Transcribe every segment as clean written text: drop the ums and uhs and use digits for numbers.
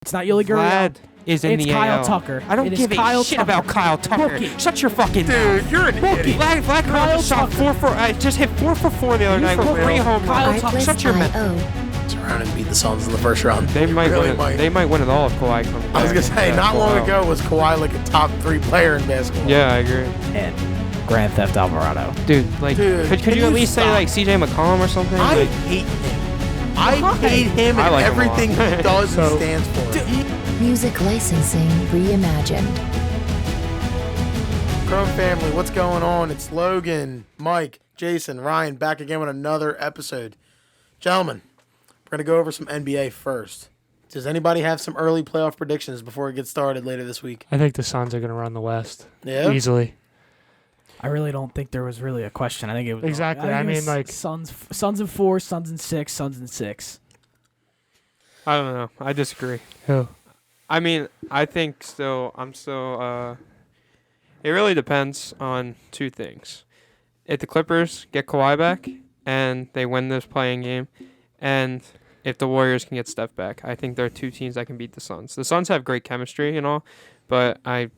It's not Yuli Gurriel. Vlad is in It's the Kyle AL. Tucker. I don't It is give Kyle a shit Tucker. about Kyle Tucker. Bookie. Shut your fucking Dude, mouth. you're an Bookie. idiot. Vlad Kyle just shot Tucker. 4 for. I just hit 4 for 4 the other night with for 3 real? home Kyle runs. Tucker. Shut your mouth. Turn around and beat the Suns in the first round. They might really win. might. They might win it all if Kawhi comes back. I was gonna say, not long ago was Kawhi like a top 3 player in basketball. Yeah, I agree. And Grand Theft Alvarado. Dude, like, Dude, could can you at you least say stop? like CJ McCollum or something? I Like, hate him. I hate him I and like him a lot. everything he does and stands for. Music licensing reimagined. Chrome family, what's going on? It's Logan, Mike, Jason, Ryan, back again with another episode. Gentlemen, we're going to go over some NBA first. Does anybody have some early playoff predictions before we get started later this week? I think the Suns are going to run the West. Yeah? Easily. I really don't think there was really a question. I think it was Exactly. I mean, like Suns in 4, Suns in 6, Suns in 6. I don't know. I disagree. who? I mean, I think still. It really depends on 2 things. If the Clippers get Kawhi back and they win this playing game, and if the Warriors can get Steph back, I think there are 2 teams that can beat the Suns. The Suns have great chemistry and all, but I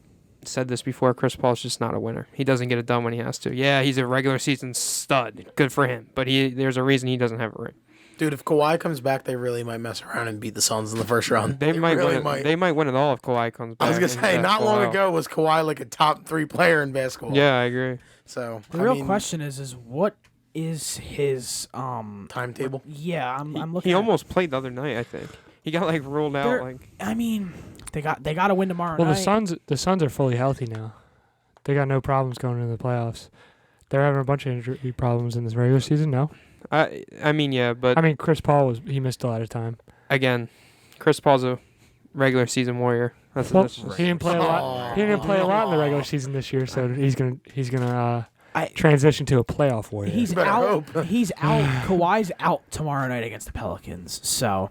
said this before, Chris Paul's just not a winner. He doesn't get it done when he has to. Yeah, he's a regular season stud. Good for him. But there's a reason he doesn't have a ring. Dude, if Kawhi comes back, they really might mess around and beat the Suns in the first round. They might really win it. They might win it all if Kawhi comes back. I was going to and say, that's not long full out. ago was Kawhi like a top 3 player in basketball. Yeah, I agree. So The real question is what is his timetable. Yeah, I'm looking. He at- almost played the other night, I think. He got like ruled out. They're- Like I mean, they got to win tomorrow Well, night. the Suns are fully healthy now. They got no problems going into the playoffs. They're having a bunch of injury problems in this regular season. No, I mean, yeah, but I mean Chris Paul he missed a lot of time. again, Chris Paul's a regular season warrior. That's Well, just, he didn't play a lot. He didn't play a lot in the regular season this year, so he's gonna transition to a playoff warrior. He's better out. hope. He's out. Kawhi's out tomorrow night against the Pelicans. So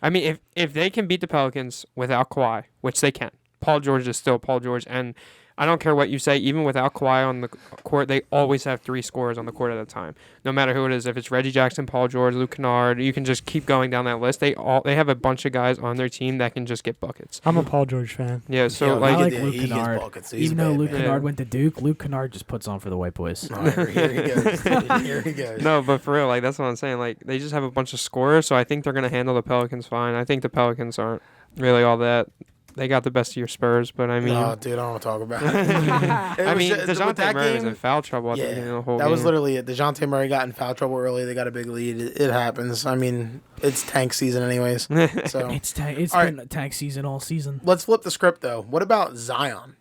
I mean, if they can beat the Pelicans without Kawhi, which they can, Paul George is still Paul George, and I don't care what you say, even without Kawhi on the court, they always have 3 scorers on the court at a time. No matter who it is, if it's Reggie Jackson, Paul George, Luke Kennard, you can just keep going down that list. They have a bunch of guys on their team that can just get buckets. I'm a Paul George fan. Yeah, so Yeah, like, I like Yeah, Luke he gets Kennard. buckets, so he's Even a though bad Luke man. Kennard went to Duke, Luke Kennard just puts on for the white boys. Oh, here he goes. Here he goes. no, but for real, like that's what I'm saying. Like they just have a bunch of scorers, so I think they're gonna handle the Pelicans fine. I think the Pelicans aren't really all that. They got the best of your Spurs, but I mean, Oh, dude, I don't want to talk about it. I mean, with DeJounte that Murray was game, in foul trouble at the beginning of the whole that game. was literally it. DeJounte Murray got in foul trouble early. They got a big lead. It happens. I mean, it's tank season anyways. So It's All been tank season all season. let's flip the script, though. What about Zion?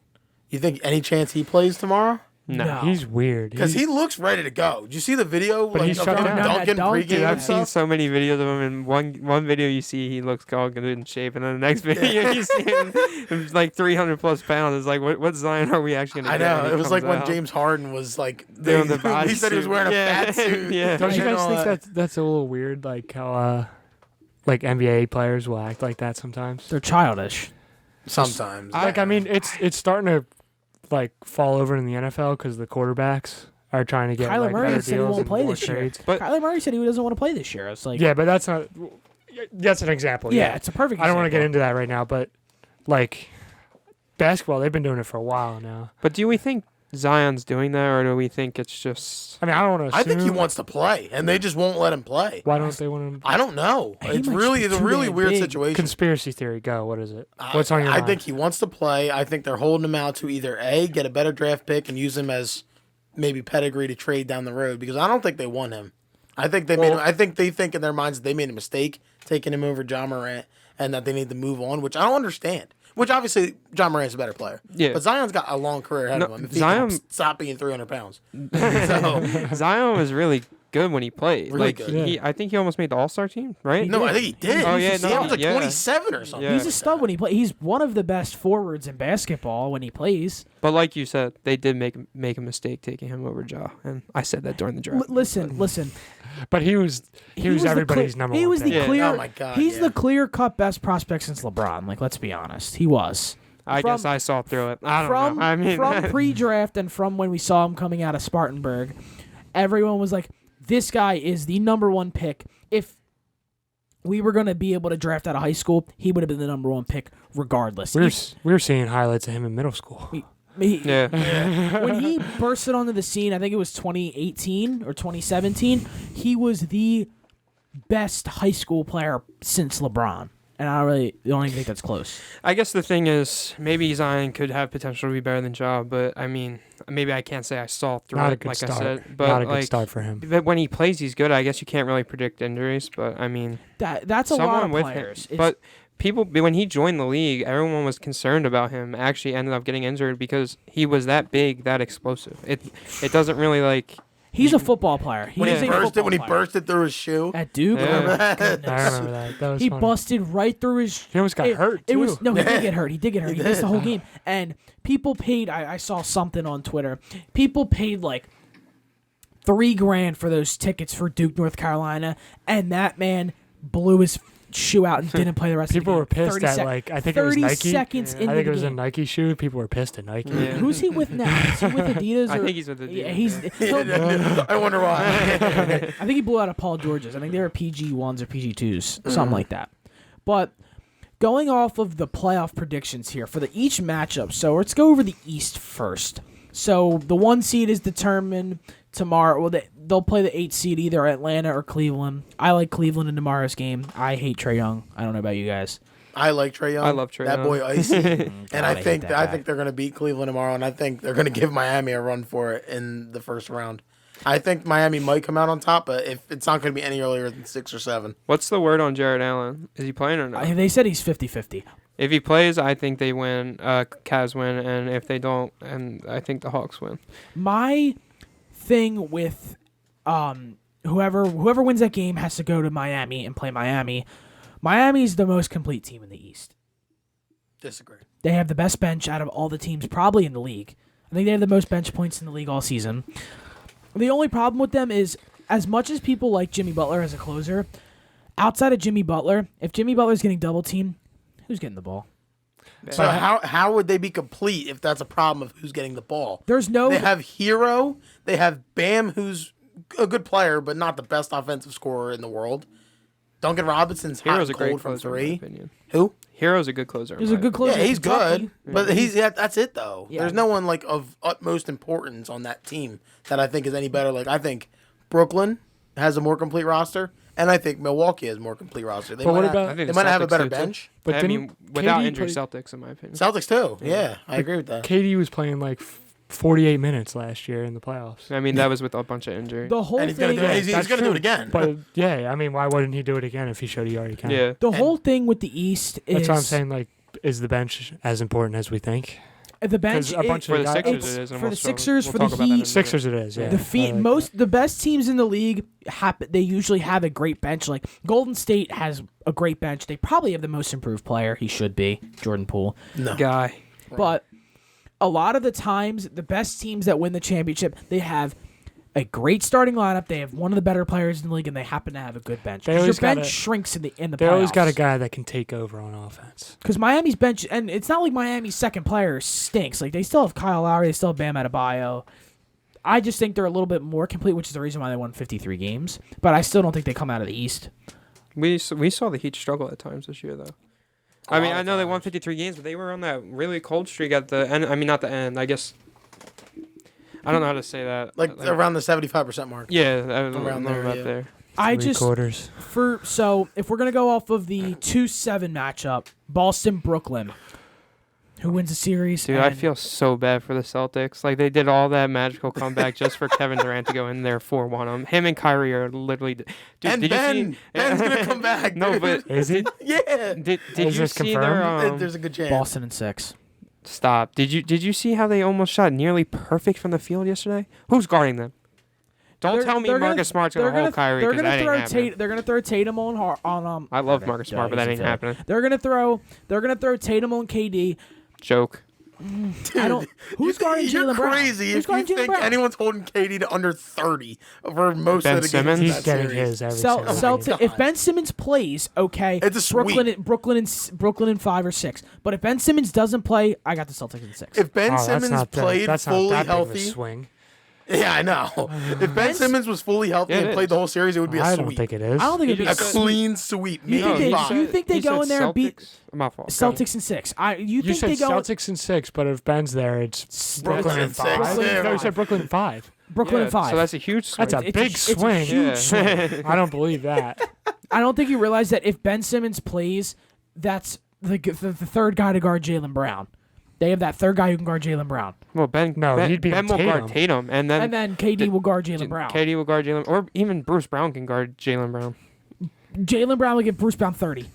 You think any chance he plays tomorrow? no. He's weird. Because he looks ready to go. Did you see the video? But he's of shut him down. dunking That dunk, pregame dude, and I've seen stuff? so many videos of him. In one video, you see he looks all good in shape, and then the next video, you see him like 300 plus pounds. It's like, what Zion are we actually going I to get? know. when It he was like comes when out? James Harden was like, Doing the body he said he was suit. wearing a Yeah. fat suit. Yeah. Don't you And guys all think that. that's a little weird? Like how like NBA players will act like that sometimes. They're childish. Sometimes. I mean, it's starting to like fall over in the NFL because the quarterbacks are trying to get Kyler like, Murray better said he deals won't and play more this year. trades. But- Kyler Murray said he doesn't want to play this year. It's like, Yeah, but that's not. That's an example. yeah, it's a perfect. I don't want to get example. into that right now, but like basketball, they've been doing it for a while now. But do we think Zion's doing that, or do we think it's just? I mean, I don't want to. I think he wants to play, and they just won't let him play. Why don't they want to? I don't know. He It's might really be it's a too really damn weird big. situation. Conspiracy theory. Go. What is it? What's on your I mind? think he wants to play. I think they're holding him out to either A, get a better draft pick and use him as maybe pedigree to trade down the road, because I don't think they want him. I think they made him, I think they think in their minds that they made a mistake taking him over John Morant and that they need to move on, which I don't understand. Which obviously John Morant's a better player. Yeah. But Zion's got a long career ahead of him. If he Zion- can stop being 300 pounds. So, Zion was really good when he played. Really like good. I think he almost made the All-Star team, right? no, I think he did. Oh, yeah, he no, was like yeah. 27 or something. Yeah. He's a stud when he plays. He's one of the best forwards in basketball when he plays. But like you said, they did make a mistake taking him over Ja, and I said that during the draft. Listen. But he was the everybody's cle- number He one. was the pick. Yeah. clear. Oh my God, he's yeah. the clear-cut best prospect since LeBron. Like, let's be honest, he was. I guess I saw through it. I don't from know. I mean, from pre-draft and from when we saw him coming out of Spartanburg, everyone was like, "This guy is the number one pick." If we were going to be able to draft out of high school, he would have been the number 1 pick regardless. We were seeing highlights of him in middle school. When he bursted onto the scene, I think it was 2018 or 2017, he was the best high school player since LeBron. And I don't even think that's close. I guess the thing is, maybe Zion could have potential to be better than Ja, but I mean, maybe I can't say I saw through Not it, a good like start. I said. But Not a good start for him. But when he plays, he's good. I guess you can't really predict injuries, but I mean, That's a lot someone of with players. him. But people, when he joined the league, everyone was concerned about him. Actually, ended up getting injured because he was that big, that explosive. It doesn't really like. He's a football player. When he bursted through his shoe. At Duke, Yeah. oh my I goodness. remember that. That was He funny. busted right through his. He almost got hurt, It too. was no, he did get hurt. He did get hurt. He missed the whole game. And people paid. I saw something on Twitter. People paid like $3,000 for those tickets for Duke, North Carolina, and that man blew his shoe out and didn't play the rest People of the game. were pissed at, like, I think it was 30 Nike. seconds into I think the it was a game. Nike shoe. People were pissed at Nike. Yeah. Who's he with now? Is he with Adidas? I or- think he's with Adidas, Yeah, he's. yeah. I wonder why. I think he blew out of Paul George's. I think they were PG1s or PG2s, something like that. But going off of the playoff predictions here for each matchup, so let's go over the East first. So the 1 seed is determined tomorrow. Well, they'll play the 8 seed, either Atlanta or Cleveland. I like Cleveland in tomorrow's game. I hate Trae Young. I don't know about you guys. I like Trae Young. I love Trae that Young. boy icy. And God, I hate think that I guy. think they're going to beat Cleveland tomorrow, and I think they're going to give Miami a run for it in the first round. I think Miami might come out on top, but if it's not going to be any earlier than 6 or 7. What's the word on Jared Allen? Is he playing or not? They said he's 50-50. If he plays, I think they win. Cavs win, and if they don't, and I think the Hawks win. My thing with whoever wins that game has to go to Miami and play Miami. Miami's the most complete team in the East. Disagree. They have the best bench out of all the teams probably in the league. I think they have the most bench points in the league all season. The only problem with them is, as much as people like Jimmy Butler as a closer, outside of Jimmy Butler, if Jimmy Butler's getting double teamed, who's getting the ball? So how would they be complete if that's a problem of who's getting the ball? There's no... They have Hero. They have Bam, who's a good player, but not the best offensive scorer in the world. Duncan Robinson's hot Hero's and a great cold from closer, in my 3. opinion. Who? Hero's a good closer. in He's my a good opinion. closer. Yeah, he's Kentucky. good, but that's it though. Yeah. There's no one like of utmost importance on that team that I think is any better. Like I think Brooklyn has a more complete roster, and I think Milwaukee has a more complete roster. They But what might about- I think they the might have a Celtics better do, too. bench. But I mean, didn't without KD injury, play- Celtics, in my opinion. Celtics too. Yeah, I agree with that. KD was playing like 48 minutes last year in the playoffs. I mean, that was with a bunch of injury. The whole And he's gonna thing... do it. He's That's gonna do true. it again. But yeah, I mean, why wouldn't he do it again if he showed he already can? Yeah. The whole thing with the East is... That's what I'm saying. Like, is the bench as important as we think? The bench... 'Cause a bunch For the guys- Sixers, it's- it is. And for we'll the still- Sixers, we'll for the talk about that in a Heat, minute. Sixers it is. Yeah. The best teams in the league they usually have a great bench. Like Golden State has a great bench. They probably have the most improved player. He should be Jordan Poole. No. Guy. But a lot of the times, the best teams that win the championship, they have a great starting lineup. They have one of the better players in the league, and they happen to have a good bench. They 'Cause always your bench gotta- shrinks in the They always got a playoffs. guy that can take over on offense. Because Miami's bench, and it's not like Miami's second player stinks. Like they still have Kyle Lowry, they still have Bam Adebayo. I just think they're a little bit more complete, which is the reason why they won 53 games. But I still don't think they come out of the East. We saw the Heat struggle at times this year, though. I mean, I know they won 53 games, but they were on that really cold streak at the end. I mean, not the end. I guess. I don't know how to say that. Like around the 75% mark. Yeah, Around there, about yeah. there. I Three just quarters. so if we're gonna go off of the 2-7 matchup, Boston Brooklyn, who wins the series? Dude, I and- feel so bad for the Celtics. Like, they did all that magical comeback just for Kevin Durant to go in there 4-1 him. Him and Kyrie are literally... Dude, And did Ben, you see... Ben's gonna come back. No, dude. but... Is he? yeah, Did Is you this see their... confirmed? there's a good chance. Boston in 6. Stop. Did you see how they almost shot nearly perfect from the field yesterday? Who's guarding them? Don't They're- tell me they're gonna- Marcus Smart's going they're to hold Kyrie, They're because gonna that ain't throw happening. They're gonna throw Tatum on I love okay, Marcus duh, Smart, but he's that a ain't failure. happening. They're gonna throw Tatum on KD. Joke. I don't. Who's guarding You're Jaylen Brown? crazy Who's if you guarding Jaylen think Brown? anyone's holding KD to under 30 for most Ben of the Simmons? games. in He's that getting series. his every Cel- single game. Celtic. If Ben Simmons plays, okay, It's a Brooklyn. sweep. Brooklyn in 5 or 6. But if Ben Simmons doesn't play, I got the Celtics in 6. If Ben Oh, that's Simmons not played that's fully not that big of a healthy, swing. Yeah, I know. If Ben Simmons was fully healthy Yeah, and it played is. the whole series, it would be a I sweep. don't think it is. I don't think it'd He be A just clean sweep. You Maybe think they- five. you think they He go said in there and beat Celtics? My fault. Celtics in 6? You You think said they go Celtics in 6, but if Ben's there, it's Brooklyn in in 6. 5. Yeah, No, you said Brooklyn in 5. Brooklyn Yeah, in 5? So that's a huge swing. That's a It's big it's a swing. huge Yeah. swing. I don't believe that. I don't think you realize that if Ben Simmons plays, that's the third guy to guard Jaylen Brown. They have that third guy who can guard Jaylen Brown. Well, Ben he'd be Ben will guard Tatum, and then KD will guard Jaylen Brown. KD will guard Jaylen, or even Bruce Brown can guard Jaylen Brown. Jaylen Brown will give Bruce Brown 30.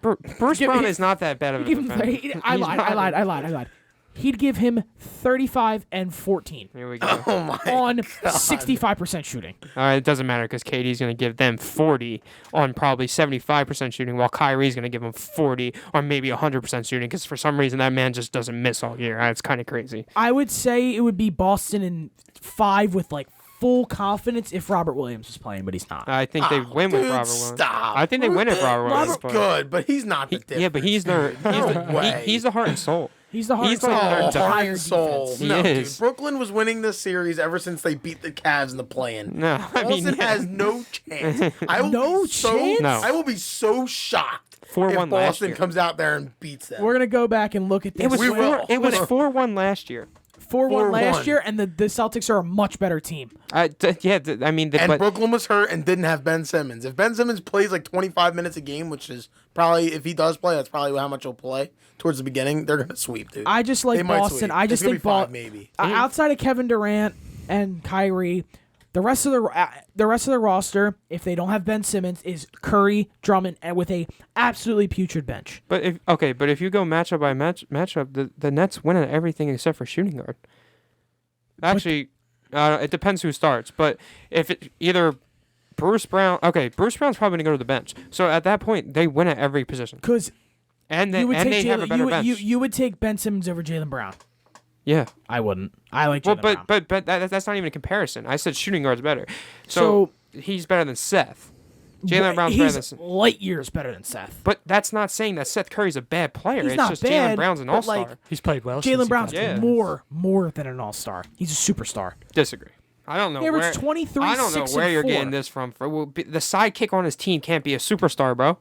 Bruce Give- Brown is not that bad of a Give him defender. 30. I lied. He'd give him 35 and 14 Here we go. Oh my. on 65% shooting. It doesn't matter because KD's going to give them 40 on probably 75% shooting, while Kyrie's going to give them 40 or maybe 100% shooting because for some reason that man just doesn't miss all year. It's kind of crazy. I would say it would be Boston in 5 with like full confidence if Robert Williams was playing, but he's not. I think they win with Dude, Robert Williams. stop. I think they win if Robert Williams He's plays. good, but he's not the difference. Yeah, but he's way. he's the heart and soul. He's the heart He's and like soul their of the heart entire and soul. defense. He No, is. dude. Brooklyn was winning this series ever since they beat the Cavs in the play-in. No, I mean, Boston yeah. has no chance. I will No be so, chance? No. I will be so shocked 4-1 if last Boston year. comes out there and beats them. We're gonna go back and look at this. It was We will. 4-1 last year. 4-1 last 4-1. year, and the Celtics are a much better team. I mean, and but Brooklyn was hurt and didn't have Ben Simmons. If Ben Simmons plays like 25 minutes a game, which is probably, if he does play, that's probably how much he'll play towards the beginning, they're going to sweep, dude. I just They like might Boston. sweep. I just It's gonna think be 5 maybe. Outside of Kevin Durant and Kyrie, the rest of the roster, if they don't have Ben Simmons, is Curry, Drummond, and with a absolutely putrid bench. But if you go matchup by matchup, the Nets win at everything except for shooting guard. Actually, it depends who starts. But if it either Bruce Brown's probably going to go to the bench. So at that point, they win at every position, Because and you would they take have a better bench. you would take Ben Simmons over Jaylen Brown. Yeah. I wouldn't. I like Well, Jaylen Brown. but that's not even a comparison. I said shooting guard's better. So he's better than Seth. Jaylen Brown's better than He's Seth. light years better than Seth. But that's not saying that Seth Curry's a bad player. He's it's not just bad, Jaylen Brown's an but, all-star. like, He's played well. since Jaylen he Brown's got Yeah. there. more than an all-star. He's a superstar. Disagree. I don't know He averaged where 23, I don't know 6, where and you're 4. getting this from. The sidekick on his team can't be a superstar, bro.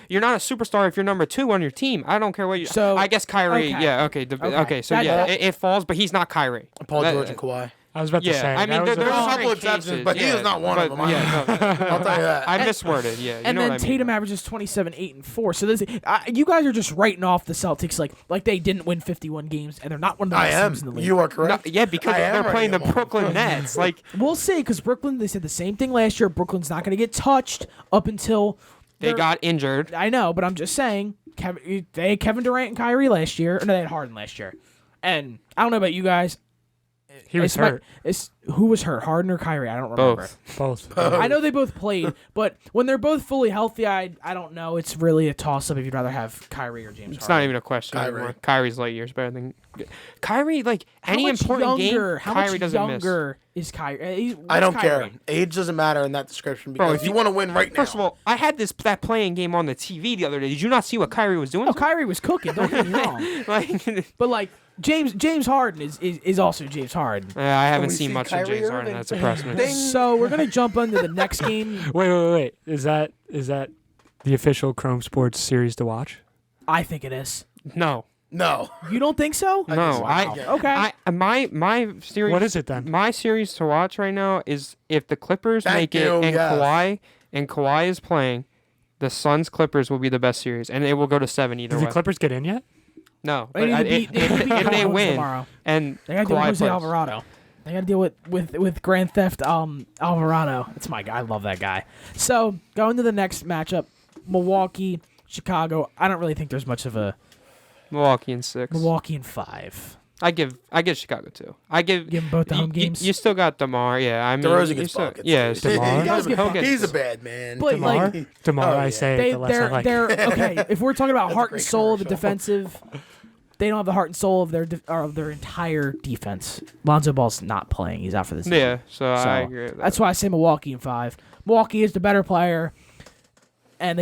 You're not a superstar if you're number 2 on your team. I don't care what you. So, I guess Kyrie. okay. Yeah. Okay. Okay. So That- yeah, it falls, but he's not Kyrie. Paul That- George and Kawhi. I was about to Yeah, say. I mean, that was there's a couple certain exceptions, cases, but he is not one of them. Yeah, no, I'll tell you that. I misworded. Yeah, you And know then what I mean. Tatum averages 27, 8, and 4. So this, you guys are just writing off the Celtics like they didn't win 51 games, and they're not one of the I best am. teams in the league. You are No, correct. yeah, because I am they're playing the writing them off. Brooklyn Nets. Like We'll see, because Brooklyn, they said the same thing last year. Brooklyn's not going to get touched up until they they're- got injured. I know, but I'm just saying. They had Kevin Durant and Kyrie last year. Or no, they had Harden last year. And I don't know about you guys. He was hurt. Who was hurt, Harden or Kyrie? I don't remember. Both. Both. I know they both played, but when they're both fully healthy, I don't know. It's really a toss-up if you'd rather have Kyrie or James It's Harden. not even a question Kyrie. anymore. Kyrie's light years better than Kyrie. Like How any much important younger, game, how Kyrie much doesn't miss. younger is Kyrie? I don't Kyrie? care. Age doesn't matter in that description Bro, because if you you- want to win right now. First of all, I had that playing game on the TV the other day. Did you not see what Kyrie was doing? Oh, Kyrie was cooking. Don't get me wrong. Like, But like James Harden is also James Harden. I haven't we seen see much Kyrie of James Harden. Irving. That's impressive. Ding. So we're gonna jump into the next game. Wait. Is that the official Chrome Sports series to watch? I think it is. No, No. You don't think so? no. Wow. Okay. My series. What is it then? My series to watch right now is if the Clippers Thank make it you, and yes. Kawhi is playing, the Suns Clippers will be the best series, and it will go to 7 either Did the way. Clippers get in yet? No, They but need to beat- they need to beat if they the Wolves win tomorrow. and They gotta deal with Kawhi Jose plays, Alvarado. They gotta deal with Grand Theft Alvarado. It's my guy. I love that guy. So going to the next matchup, Milwaukee, Chicago. I don't really think there's much of a Milwaukee in 6. Milwaukee in 5. I give Chicago 2. I give Give 'em both the home games? You still got DeMar, yeah. I mean, DeRozan you gets still- buckets. Yeah, dude. DeMar? He does He'll get get- He's a bad man. But, Tomorrow? like, Tomorrow, Oh, I yeah. say it, the less I like it. they're okay. If we're talking about That's a heart and great soul of the commercial. defensive, they don't have the heart and soul of their entire defense. Lonzo Ball's not playing; he's out for this. Yeah, so I So, agree with that. That's why I say Milwaukee in 5. Milwaukee is the better player, and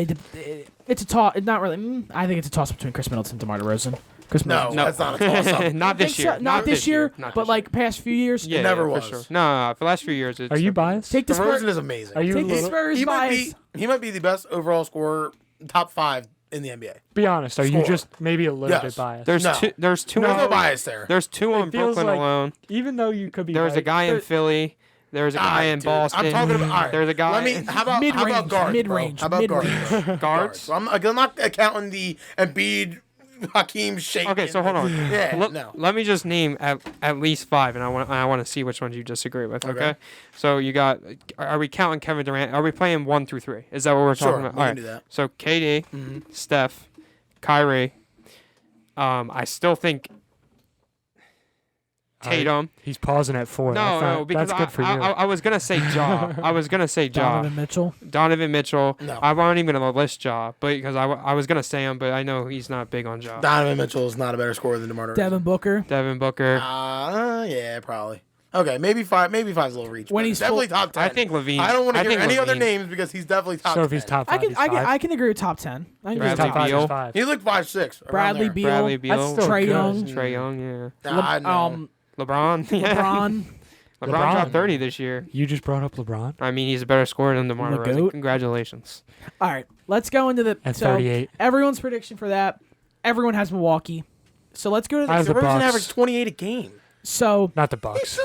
it's a toss. Not really. I think it's a toss between Chris Middleton and DeMar DeRozan. Because No, that's not a toss-up. Not this year. Not this year, Not but this like past few years. year. It never for was. sure. No, for the last few years. It's Are you biased? Take the DeRozan Spurs. is amazing. Are you Take the little- Spurs he might bias. be the best overall scorer, top 5 in the NBA. Be honest. Are you Score. just maybe a little Yes. bit biased? There's No. two. There's two. There's no on- bias there. There's two on feels Brooklyn like- alone. Even though you could be. There's a right, guy in there- Philly. There's a guy in Dude, Boston. I'm talking about. All right, There's a guy. Let me. How about Mid-range, guards? mid-range, Bro? How about mid-range. guards? Guards? I'm not counting the Embiid, Hakeem, Shake. Okay, so hold on. Yeah, no. Let me just name at least 5, and I want to see which ones you disagree with. Okay. Okay. So you got. Are we counting Kevin Durant? Are we playing 1 through 3? Is that what we're Sure, talking about? we All can right. do that. So KD, Mm-hmm. Steph, Kyrie. I still think Tatum. He's pausing at 4. No, because that's good for you. I was gonna say Ja. I was gonna say Ja. Donovan Mitchell. Donovan Mitchell. No. I wasn't even gonna list Ja, but because I was gonna say him, but I know he's not big on Ja. Donovan Mitchell is not a better scorer than DeMar DeRozan. Devin Booker. Devin Booker. Yeah, probably. Okay, maybe 5. Maybe 5's a little reach. When but he's definitely full- top 10. I think Levine. I don't want to hear think any other Levine. names because he's definitely top. so if he's 10. top 5, I can he's I can 5. I can agree with top 10. I can agree He's with Bradley top top 5. Beal. He's 5. He looked 5'6". Bradley Beal. Bradley Beal. That's still Trae good. Young. Trae Young. Yeah. No. LeBron. Yeah. LeBron. LeBron LeBron. dropped 30 this year. You just brought up LeBron I mean, he's a better scorer than DeMar The DeRozan. GOAT. Congratulations. All right, let's go into the at so 38. everyone's prediction for that. Everyone has Milwaukee. So let's go to I have the the DeRozan Bucks. averaged 28 a game. so Not the Bucks.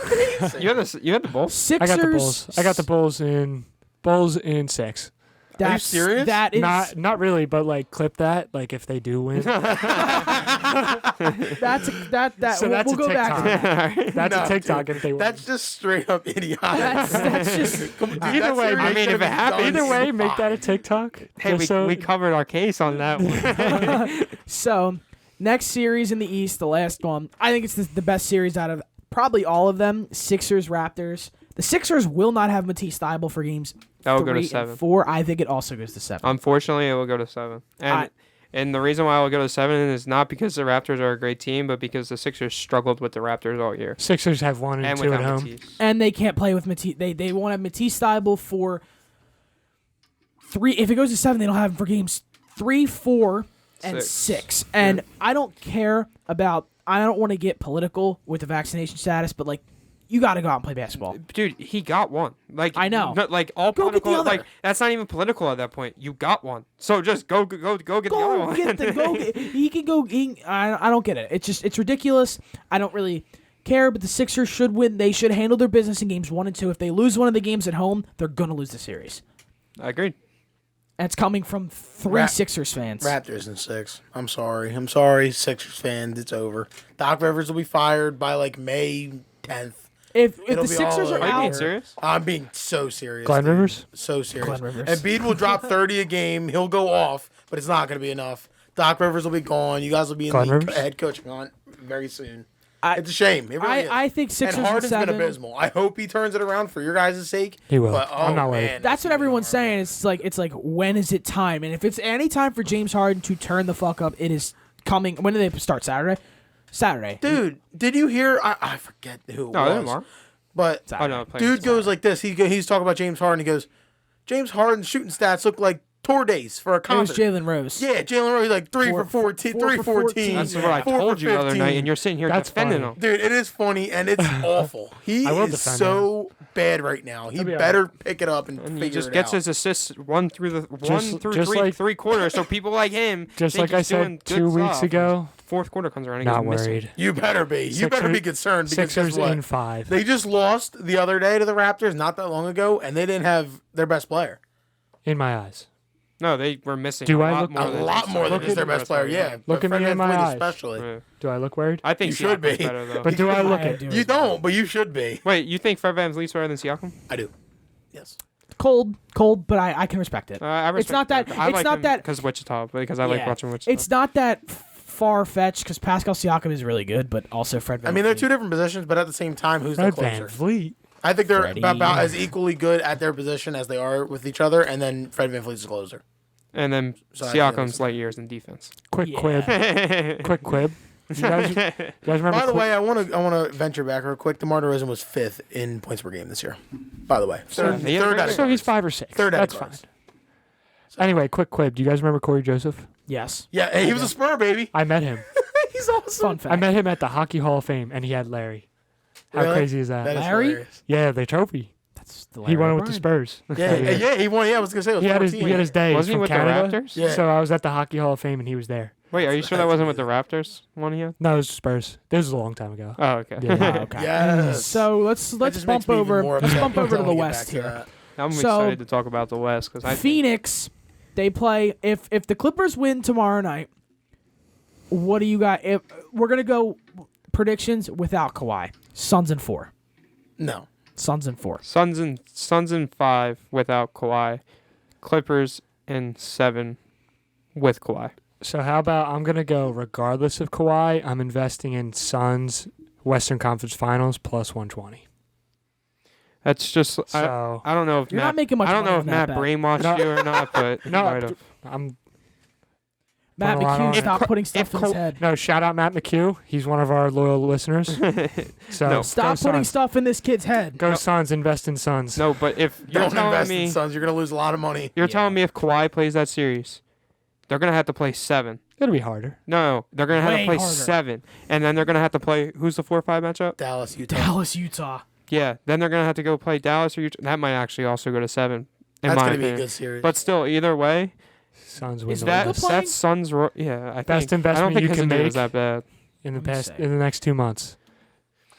You had the Bulls. Sixers. I got the Bulls. I got the Bulls in 6. Are you serious? That is Not really, but like clip that. Like if they do win, that's So that's we'll a go back to TikTok. that. that's No, a TikTok dude, if they win. That's just straight up idiotic. That's just Either way, I mean, if it happens- Either way, make that a TikTok. Hey, just so- we covered our case on that one. so next series in the East, the last one. I think it's the best series out of probably all of them. Sixers Raptors. The Sixers will not have Matisse Thybulle for games That will 3 go to and 7. 4. I think it also goes to 7. Unfortunately, it will go to 7. And the reason why it will go to 7 is not because the Raptors are a great team, but because the Sixers struggled with the Raptors all year. Sixers have 1 and And 2 at without home. Matisse. And they can't play with Matisse. They won't have Matisse Thybulle for 3. If it goes to 7, they don't have him for games 3, 4, and 6. And I don't care about. I don't want to get political with the vaccination status, but like, you got to go out and play basketball. Dude, he got one. Like I know. not, like all Go get the political. other. Like that's not even political at that point. You got one. So just go get the other Go one. get the go. He can go. I don't get it. It's ridiculous. I don't really care. But the Sixers should win. They should handle their business in games 1 and 2. If they lose one of the games at home, they're gonna lose the series. I agreed. And it's coming from 3 Sixers fans. Raptors in 6. I'm sorry, Sixers fans. It's over. Doc Rivers will be fired by like May 10th. If It'll the be Sixers all are Are you out, being serious? I'm being so serious. Glenn dude. Rivers? So serious. Glenn Rivers. Embiid will drop 30 a game. He'll go off, but it's not going to be enough. Doc Rivers will be gone. You guys will be in Glenn the Rivers? head coaching hunt very soon. I- It's a shame. It really is. I think Sixers and Harden's been 7. abysmal. I hope he turns it around for your guys' sake. He will. But, I'm not worried. man, That's what everyone's saying. It's like when is it time? And if it's any time for James Harden to turn the fuck up, it is coming. When do they start? Saturday. Dude, did you hear? I forget who it No, was. they tomorrow. But Oh no, dude goes like this. He's talking about James Harden. He goes, James Harden's shooting stats look like tour days for a It was concert. Jalen Rose. Yeah, Jalen Rose like 3 for 14, 4 3 for for 14. 14. That's what I 4 for told you the other 15. night, and you're sitting here That's defending funny. him. Dude, it is funny and it's awful. He I will is defend so bad right now. He He'll be better pick it up and And he figure just it gets out. his assists 1 through Just three quarters. So people like him, Just think like I he's doing said good 2 weeks stuff. ago, Fourth quarter comes around, and not he's missing. worried. You better be. You better be Sixers- concerned because Sixers guess what? in 5. They just lost the other day to the Raptors not that long ago, and they didn't have their best player. In my eyes. No, they were missing Do a I lot look- more A than lot more than Look just at their best player. Yeah, Look at me Fred in my VanVleet eyes. especially. Yeah. Do I look worried? I think You should Siakam's be. better though. But do I look I it? do. You don't, but you should be. Wait, you think Fred VanVleet's better than Siakam? I do. Yes. Cold, but I can respect it. I respect It's not that- I it's like not him that- because Wichita, because I like Yeah. watching Wichita. It's not that far fetched because Pascal Siakam is really good, but also Fred. I mean, they're VanVleet. two different positions, but at the same time, who's the Fred closer? VanVleet. I think they're Freddie. about as equally good at their position as they are with each other, and then Fred VanVleet's the closer. and then So I think Siakam's that's- light years in defense. Quick Yeah. quib. Quick quib. You guys remember? By the way, I want to venture back real quick. DeMar DeRozan was 5th in points per game this year. By the way, third, he had a third great out of so he's guards. 5 or 6. Third out of That's fine. guards. Anyway, quick quib. Do you guys remember Corey Joseph? Yes. Yeah, hey, he was a Spur baby. I met him. He's awesome. Fun fact. I met him at the Hockey Hall of Fame, and he had Larry. How Really? crazy is that? That is Larry? hilarious. Yeah, the trophy. That's the He Larry won it with the O'Brien. Spurs. Yeah, he won. Yeah, I was gonna say it was He had 14. his day. Wasn't he from with Canada. the Raptors? Yeah. So I was at the Hockey Hall of Fame, and he was there. Wait, are you sure that wasn't with the Raptors one he had? No, it was Spurs. This was a long time ago. Oh, okay. Yeah. Oh, okay. Yes. So let's That just makes bump me even over. more Let's upset bump over to until the we get West back to here. that. I'm So- excited to talk about the West because I think Phoenix, they play. If the Clippers win tomorrow night, what do you got? If we're gonna go predictions without Kawhi, Suns in 4. No. Suns in 4. Suns in 5 without Kawhi, Clippers in 7 with Kawhi. So how about I'm gonna go regardless of Kawhi. I'm investing in Suns Western Conference Finals plus 120. That's just So I don't know if You're Matt, not making much I don't money know on if that Matt bet. brainwashed No. you or not, but he No, might have. I'm Matt Put a lot on McHugh, it. stop putting stuff in his head. no shout out Matt McHugh. He's one of our loyal listeners. So No. Stop go putting Suns. stuff in this kid's head. Go Suns. Invest in Suns. No, but if you're Don't telling invest me in Suns. You're gonna lose a lot of money. you're Yeah. telling me if Kawhi plays that series, they're gonna have to play 7. It'll be harder. No, they're gonna have Way to play harder. 7, and then they're gonna have to play. Who's the 4-5 matchup? Dallas, Utah. Dallas, Utah. Yeah, then they're gonna have to go play Dallas or Utah. That might actually also go to 7. In That's my gonna be a opinion. good series. But still, either way, Suns win Is the that- West playing? that's Suns. Yeah, I Best think. I don't investment think you his can injury make was that bad. in the Let me past see. in the next 2 months.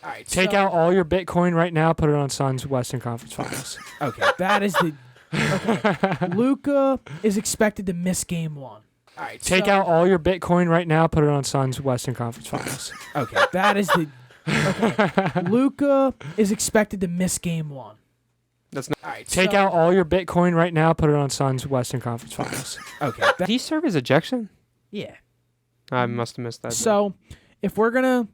All right. Take out all your Bitcoin right now. Put it on Suns Western Conference Finals. Okay, that is the. Okay. Luka is expected to miss game 1. All right. Take so- out all your Bitcoin right now. Put it on Suns Western Conference Finals. Okay, that is the. Okay. Luka is expected to miss game 1. That's not. All right. Take so- out all your Bitcoin right now. Put it on Suns Western Conference Finals. Okay. Did he serve his ejection? Yeah. I must have missed that. So, if we're gonna,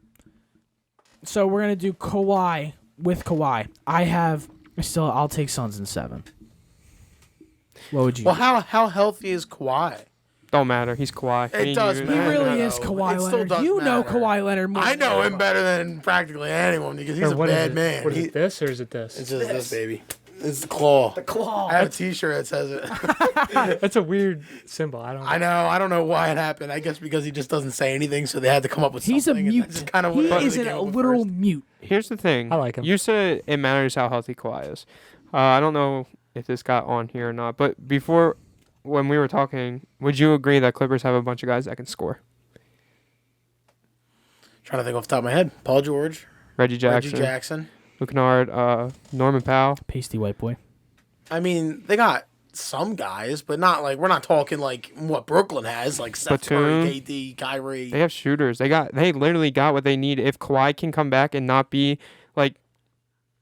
we're gonna do Kawhi with Kawhi. I'll take Suns in 7. What would you? well, do? how healthy is Kawhi? Don't matter. He's Kawhi. It does He matter. really No, is no, Kawhi it still Leonard. does You know matter. Kawhi Leonard more. I than know him anyone. better than practically anyone because he's Or a what is bad it? man. What is He- it? This or is it this? It's just this baby. It's the claw. The claw. I have a T-shirt that says it. That's a weird symbol. I don't. I know. I don't know why it happened. I guess because he just doesn't say anything, so they had to come up with He's a something. and mute. that's kind of He what is they a came up with literal first. mute. Here's the thing. I like him. You said it matters how healthy Kawhi is. I don't know if this got on here or not, but before, when we were talking, would you agree that Clippers have a bunch of guys that can score? Trying to think off the top of my head. Paul George, Reggie Jackson, Reggie Jackson. Luke Kennard, Norman Powell. Pasty white boy. I mean, they got some guys, but not like we're not talking like what Brooklyn has, like Seth Batum. Curry, KD, Kyrie. They have shooters. They literally got what they need. If Kawhi can come back and not be like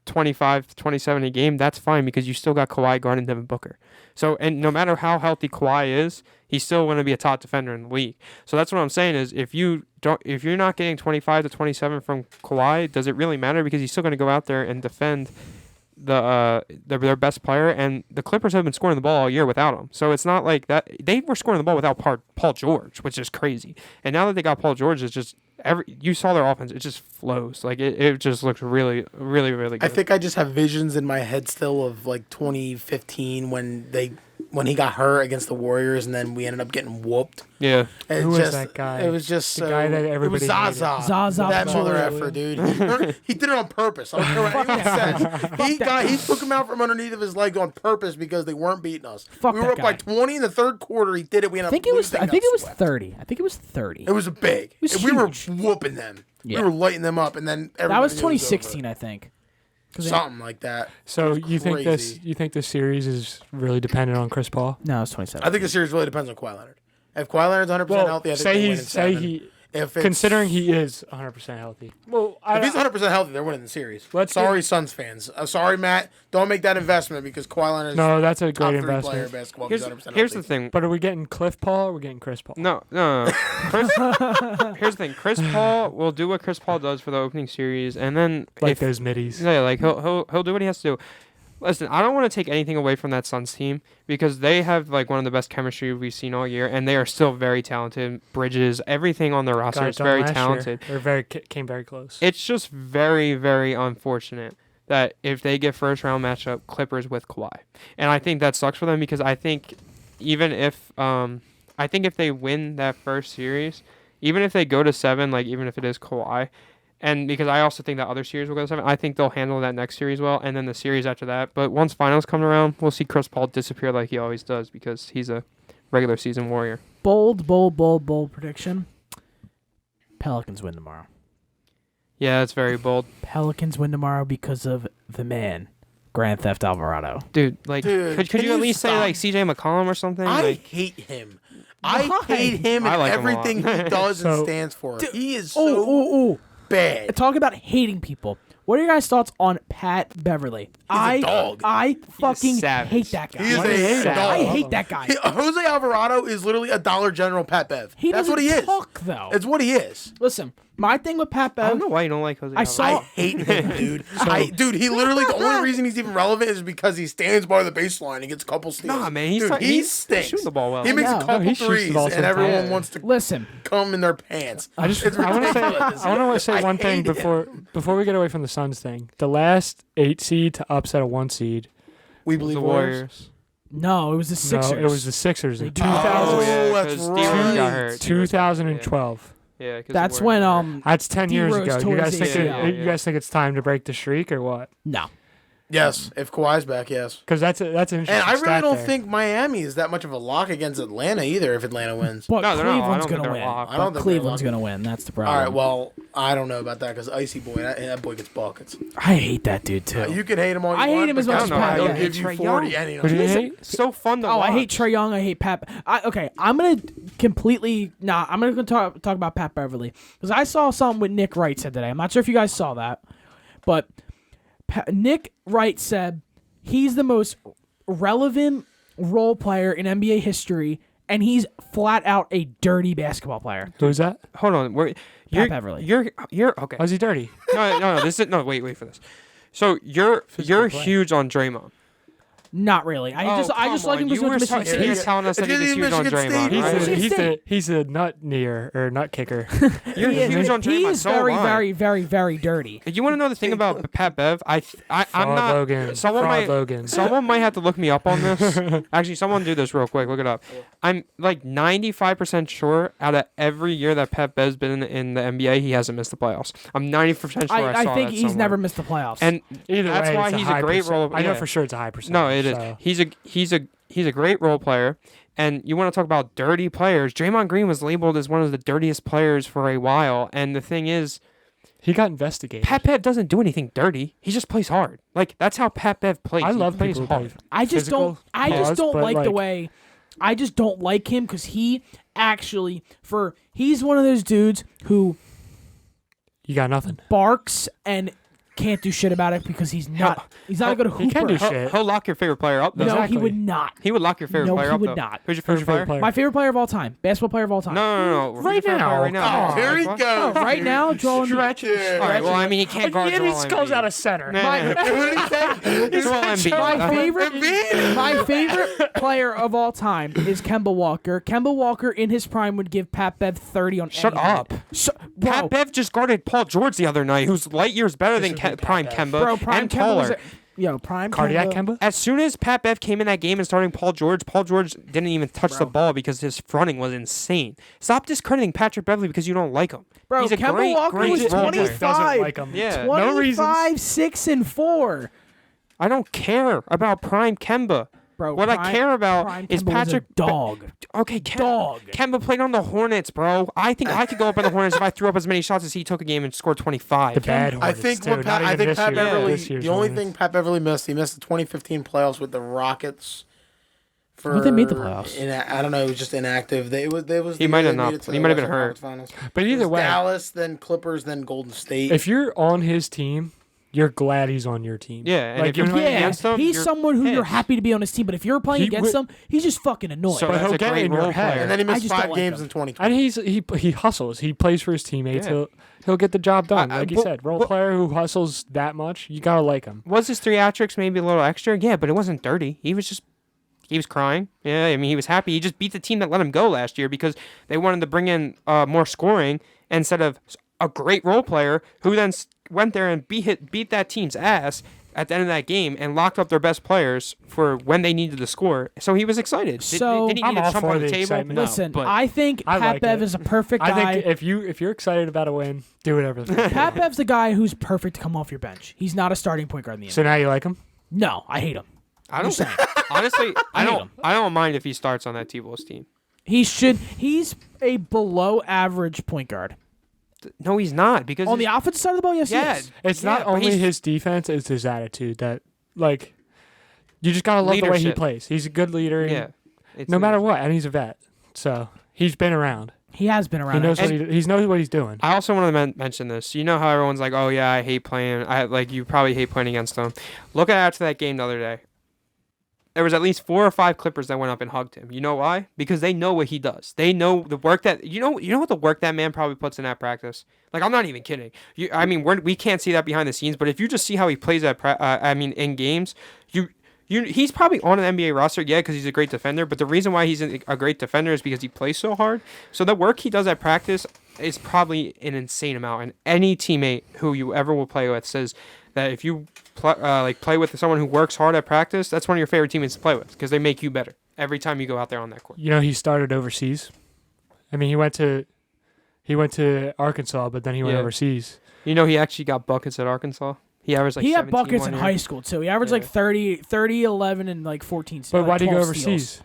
25, 27 a game, that's fine because you still got Kawhi guarding Devin Booker. So, and no matter how healthy Kawhi is, he's still going to be a top defender in the league. So that's what I'm saying is if you're not getting 25 to 27 from Kawhi, does it really matter? Because he's still going to go out there and defend their best player, and the Clippers have been scoring the ball all year without him. So it's not like that. They were scoring the ball without Paul George, which is crazy. And now that they got Paul George, it's just you saw their offense. It just flows. Like it just looks really, really, really good. I think I just have visions in my head still of like 2015 when he got hurt against the Warriors, and then we ended up getting whooped. Yeah. It Who was just, that guy? It was just The guy that it was everybody Zaza. hated. Zaza That mother Pachulia. effer, dude. He did it on purpose. I don't care what anyone says. He took him out from underneath of his leg on purpose because they weren't beating us. Fuck we were that up by guy. 20 in the third quarter. He did it. We ended I think up it was. losing. I think it was Swept. 30. I think it was 30. It was big. was We were huge. whooping them. Yeah. We were lighting them up, and then That was everybody knew it 2016, over. I think. 'Cause they- Something like that. So It was you think this? crazy. You think this series is really dependent on Chris Paul? No, it was 27. I think the series really depends on Kawhi Leonard. If Kawhi Leonard's 100% healthy, I think they win in seven. If it's, considering he is 100% healthy. Well, if he's 100% healthy, they're winning the series. Let's Sorry, Suns fans. Sorry, Matt. Don't make that investment because Kawhi Leonard is no, that's a top great 3 player in investment. basketball. if he's 100% Here's the healthy. thing. But are we getting Cliff Paul or are we getting Chris Paul? No. Chris, here's the thing. Chris Paul will do what Chris Paul does for the opening series, and then Like if those middies. yeah, like he'll do what he has to do. Listen, I don't want to take anything away from that Suns team because they have like one of the best chemistry we've seen all year, and they are still very talented. Bridges, everything on their roster is very talented. They came very close. It's just very, very unfortunate that if they get first round matchup, Clippers with Kawhi, and I think that sucks for them because I think even if I think if they win that first series, even if they go to 7, like even if it is Kawhi, and because I also think that other series will go to 7, I think they'll handle that next series well, and then the series after that. But once finals come around, we'll see Chris Paul disappear like he always does because he's a regular season warrior. Bold prediction. Pelicans win tomorrow. Yeah, it's very bold. Pelicans win tomorrow because of the man, Grand Theft Alvarado. Dude, like, could you at least say, like, CJ McCollum or something? I Like, hate him. I hate him I and like him a lot. everything he does and So- stands for. Dude, He is so bad. Talk about hating people. What are your guys' thoughts on Pat Beverley? a dog. I fucking savage. hate that guy. He is a dog. I hate that guy. Jose Alvarado is literally a Dollar General Pat Bev. He That's doesn't what he is. talk, though. It's what he is. Listen, my thing with Pat I Bev, don't know why you don't like Jose I Alvarado. saw- I hate him, dude. Dude, he literally, the only reason he's even relevant is because he stands by the baseline and gets a couple steals. Nah, man, he's dude, not- he he's stinks. shooting the ball well. He makes I a know. couple he shoots the threes, ball and sometimes. everyone wants to listen, come in their pants. I want to say I one thing hate him. before we get away from the Suns thing. The last 8 seed to upset a 1 seed. We the believe Warriors. no, it was the Sixers. No, it was the Sixers in They do. 2000, Oh, yeah, that's 'cause D-Rose right. got hurt. 2012. Yeah, 'cause That's the when Warriors That's 10 years D-Rose ago. tore You guys his think ACL. you guys think it's time to break the streak or what? no. Yes, if Kawhi's back, yes. Because that's an interesting And I really stat don't there. think Miami is that much of a lock against Atlanta either if Atlanta wins. But No, they're not. I Cleveland's don't think gonna they're win. locked. I don't But think Cleveland's they're gonna win. That's the problem. All right, well, I don't know about that because Icy Boy, that boy gets buckets. I hate that dude too. You can hate him all you I hate want. him as but much guess as what? Pat, He'll yeah. give you Trae 40 Young. any Who do you hate? It's so fun to Oh, watch. I hate Trae Young. I hate Pat. Okay, I'm gonna talk about Pat Beverly because I saw something with Nick Wright said today. I'm not sure if you guys saw that, but Nick Wright said he's the most relevant role player in NBA history, and he's flat out a dirty basketball player. Who's that? Hold on. You're, Beverly. You're okay. Why is he dirty? No. This is no. Wait for this. So you're play. huge on Draymond. Not really. I just come like him on. because You were of Michigan so- State. he's telling us that It's he's in huge on Michigan Draymond. State. He's Right? a- He's a nut near or nut kicker. You're huge on He Draymond. is So very, am I. very, very, very dirty. You want to know the thing about Pat Bev? I'm Fraud not. Logan. Someone Fraud might. Logan. Someone might have to look me up on this. Actually, someone do this real quick. Look it up. I'm like 95% sure out of every year that Pat Bev's been in the NBA, he hasn't missed the playoffs. I'm 90% sure I saw I think that he's somewhere. never missed the playoffs. And Either that's way, why it's he's high a great percent- role. I know yeah. for sure it's a high percentage. No, it is. so. He's a great role player. And you want to talk about dirty players? Draymond Green was labeled as one of the dirtiest players for a while. And the thing is, He got investigated. Pat Bev doesn't do anything dirty. He just plays hard. Like that's how Pat Bev plays. I He love plays people who hard. play I just physical, don't. I just pause, don't but, like the way. I just don't like him because he actually he's one of those dudes who You got nothing. barks and can't do shit about it because he's not a good hooper. He can do He'll, shit. he'll lock your favorite player up. Though. No, Exactly. he would not. He would lock your favorite No, player he up. would though. not. Who's your favorite player? My favorite player of all time, basketball player of all time. No. Who's your Right favorite now. player right now. Oh, here he What? goes. Right now, Joel Embiid. All right. Well, I mean, he can't guard Joel Embiid. of center. Joel Embiid. My favorite player of all time is Kemba Walker. Kemba Walker in his prime would give Pat Bev 30 on Shut anything. up. Bro, Pat Bev just guarded Paul George the other night, who's light years better than Prime Kemba bro, Prime and Kemba taller. was Prime Cardiac Kemba. Kemba? As soon as Pat Bev came in that game and starting Paul George didn't even touch the ball because his fronting was insane. Stop discrediting Patrick Beverley because you don't like him. Bro, He's a Kemba great, Walker great was role player. 25. Doesn't like him. Yeah. No reasons. 25, 6, and 4. I don't care about Prime Kemba. Bro, What I care about Prime is Kemba was a Patrick dog. Okay, Dog. Kemba played on the Hornets, bro. I think I could go up on the Hornets if I threw up as many shots as he took a game and scored 25. The bad I Hornets, think too. what Pat, Not I even think this Pat year. Beverly. This year's The only Hornets. thing Pat Beverly missed, he missed the 2015 playoffs with the Rockets. But they made the playoffs. I don't know. It was just inactive. He might have not. He might have been hurt. But either way, Dallas, then Clippers, then Golden State. if you're on his team, you're glad he's on your team. Yeah, and Like, if you're you know what I playing mean? against him, He's you're someone who you're pissed. happy to be on his team, but if you're playing He against him, he's just fucking annoying. So But that's he'll a get great in your role head. player. and then he I missed just don't 5 like games him. in 2020. And he hustles. He plays for his teammates. Yeah. He'll get the job done. Like you but- said, role but- player who hustles that much, you gotta like him. Was his theatrics maybe a little extra? Yeah, but it wasn't dirty. He was crying. Yeah, I mean, he was happy. He just beat the team that let him go last year because they wanted to bring in more scoring instead of a great role player who then went there and beat that team's ass at the end of that game and locked up their best players for when they needed to score. So he was excited. So- did he I'm need all something for on the the table? excitement. No, Listen, but I think I Pat like Bev it. is a perfect guy. I think if you're excited about a win, do whatever. Pat Bev's the guy who's perfect to come off your bench. He's not a starting point guard in the NBA. So now you like him? No, I hate him. I don't honestly. I hate don't. him. I don't mind if he starts on that T-Wolves team. He's a below average point guard. No, he's not because On the offensive side of the ball, yes, he yeah, is. It's yeah, not but only he's- his defense; it's his attitude. That like, you just gotta love the way he Leadership. plays. He's a good leader. and Yeah, it's no matter what, and he's a vet, so he's been around. He has been around. He knows actually. he knows what he's doing. I also want to mention this. You know how everyone's like, "Oh yeah, I hate playing." You probably hate playing against him. Look at after that game the other day. There was at least 4 or 5 Clippers that went up and hugged him. You know why? Because they know what he does. They know the work that you know what the work that man probably puts in that practice. Like I'm not even kidding. We can't see that behind the scenes, but if you just see how he plays at in games, he's probably on an NBA roster, yeah, because he's a great defender. But the reason why he's a great defender is because he plays so hard. So the work he does at practice is probably an insane amount. And any teammate who you ever will play with says that if you play with someone who works hard at practice, that's one of your favorite teammates to play with because they make you better every time you go out there on that court. You know, he started overseas. I mean, he went to Arkansas, but then he went Yeah. overseas. You know, he actually got buckets at Arkansas. He averaged like he had 17 buckets one in year. high school too. He averaged Yeah. like 30, 11, and like 14. But why did he go 12 overseas? steals.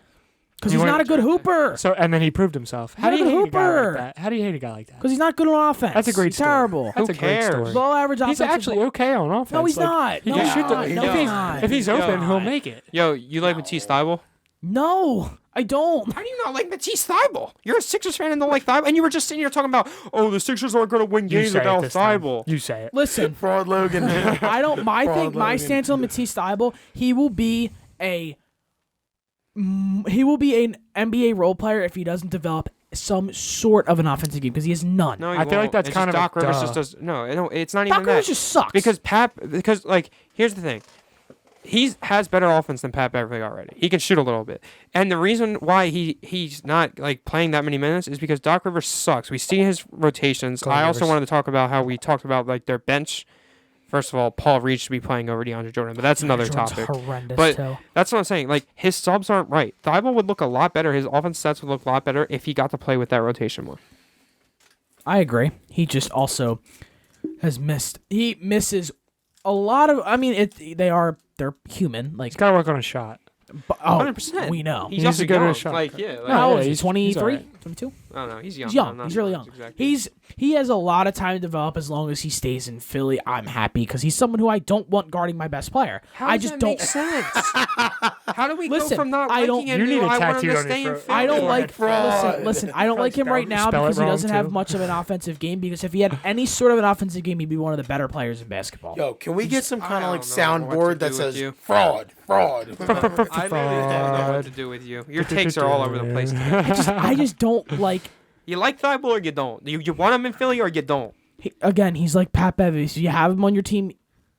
Because He he's went- not a good hooper. So and then he proved himself. He's How do not you a hate a guy hooper. like that? How do you hate a guy like that? Because he's not good on offense. That's a great He's story. terrible. That's Who a great cares? story. Below average He's offensive. actually okay on offense. No, he's Like, not. He No, can he's shoot not. the, No, if he's he's not. if he's Yo. open, he'll make it. Yo, you like Matisse Thybulle? No, I don't. How do you not like Matisse Thybulle? You're a Sixers fan and don't like Thybulle, and you were just sitting here talking about, oh, the Sixers aren't going to win You games say it without this time. Thybulle. You say it. Listen, Fraud Logan. I don't. My Logan. stance on Matisse Thybulle, he will be an NBA role player if he doesn't develop some sort of an offensive game because he has none. No, he I feel like won't. that's It's kind just of a Doc Rivers duh. just does. No, it's not even Doc Rivers that. just sucks. Because here's the thing. He has better offense than Pat Beverley already. He can shoot a little bit. And the reason why he's not like playing that many minutes is because Doc Rivers sucks. We see his rotations. Glenn I also Rivers. wanted to talk about how we talked about like their bench. First of all, Paul Reed should be playing over DeAndre Jordan, but that's another Jordan's topic. horrendous But too. that's what I'm saying. Like his subs aren't right. Thybulle would look a lot better. His offense stats would look a lot better if he got to play with that rotation more. I agree. He just also has missed. He misses a lot of. I mean, they're human. Like He's got to work on a shot. 100%. we know. He's He also needs to go to a young. shot. Like yeah. Like, No, how old yeah, is he? he's 23, alright. 22? I don't know. He's young. He's young. I'm not He's really sure young. exactly. He has a lot of time to develop as long as he stays in Philly. I'm happy because he's someone who I don't want guarding my best player. I just don't. Make sense. How do we Listen, go from not I liking don't- him You need to a I want him tattoo to on stay your in throat. Philly? I don't like. fraud. Listen. I don't like him right now Spell it because he wrong, doesn't have too. much of an offensive game. Because if he had any sort of an offensive game, he'd be one of the better players in basketball. Yo, can we get some kind of like don't know what to soundboard do that with says you. fraud? I literally don't know what to do with you. Your takes are all over the place today. I just don't like. You like Thybulle or you don't? You want him in Philly or you don't? Again, he's like Pat Beverley. So you have him on your team,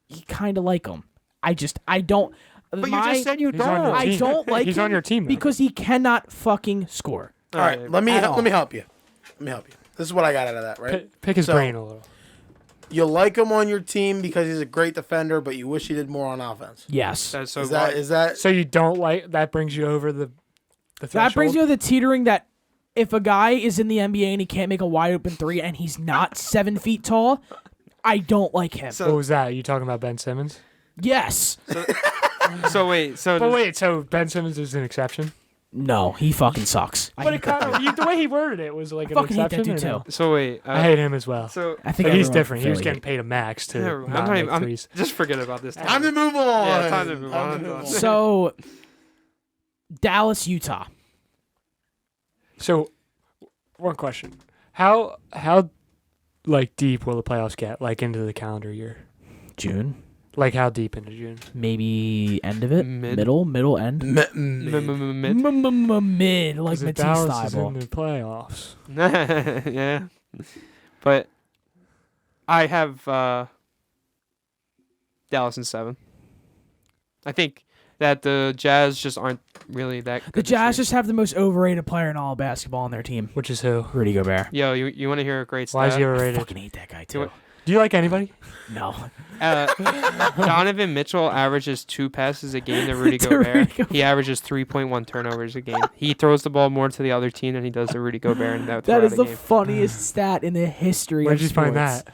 you kind of like him. I don't. But you just said you He's on your don't. I team. don't like He's him on your team, though. because he cannot fucking score. All right, let me At all. help you. Let me help you. This is what I got out of that, right? Pick his So- brain a little. You like him on your team because he's a great defender, but you wish he did more on offense. Yes. That's so Is that So you don't like that brings you over the threshold? That brings you to the teetering that if a guy is in the NBA and he can't make a wide open three and he's not 7 feet tall, I don't like him. What was that? Are you talking about Ben Simmons? Yes. So wait. So But wait, so Ben Simmons is an exception? No, he fucking sucks. I But hate it kind of, the way he worded it was like an fucking hate that exception. dude or no? too. So wait. I hate him as well. So I think But he's everyone different. He was Philly getting paid a max to never mind. not I'm not make even. I'm, threes. just forget about this. time to move on? Yeah, time to move on. So, Dallas, Utah. So, one question: How like deep will the playoffs get? Like into the calendar year? June. Like how deep into June? Maybe end of it. Mid. Middle, end. Mid. Mid, like Because if Matisse Dallas is in Thybulle. the playoffs, Yeah, but I have Dallas in 7. I think that the Jazz just aren't really that good. The this Jazz year. just have the most overrated player in all of basketball on their team. which is who? Rudy Gobert. Yo, you want to hear a great stat? Why is he I overrated? fucking hate that guy too. Do you like anybody? No. Donovan Mitchell averages 2 passes a game to Rudy To Gobert. Rudy Gobert. He averages 3.1 turnovers a game. He throws the ball more to the other team than he does to Rudy Gobert. And That is the game. funniest stat in the history Where'd of you sports. find that?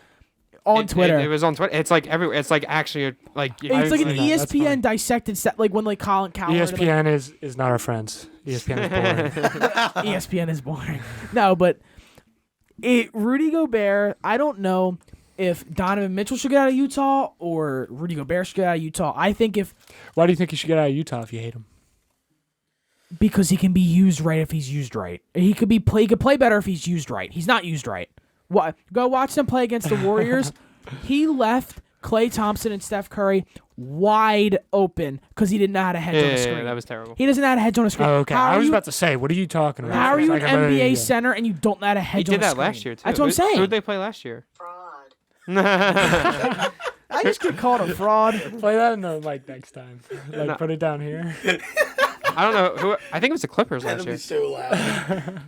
On Twitter. It was on Twitter. It's like everywhere. It's like actually like. It's like an seen that. That's funny. ESPN dissected stat, like when like Colin Cowherd. ESPN is not our friends. ESPN is boring. ESPN is boring. No, but Rudy Gobert, I don't know if Donovan Mitchell should get out of Utah or Rudy Gobert should get out of Utah. I think Why do you think you should get out of Utah if you hate him? because he can be used right if he's used right. He could play better if he's used right. He's not used right. What? Go watch them play against the Warriors. He left Klay Thompson and Steph Curry wide open because he didn't know how to hedge on a screen. Yeah, that was terrible. He doesn't know how to hedge on a screen. Oh, okay. How I are was you- about to say, what are you talking about? How are you an Like, I'm ready to- NBA center and you don't know how to He hedge did on a that screen? last year too. That's what I'm saying. Who did they play last year? I just get called a fraud. Play that in the mic next time. Like, No. put it down here. I don't know who. I think it was the Clippers last That'll year. be so loud.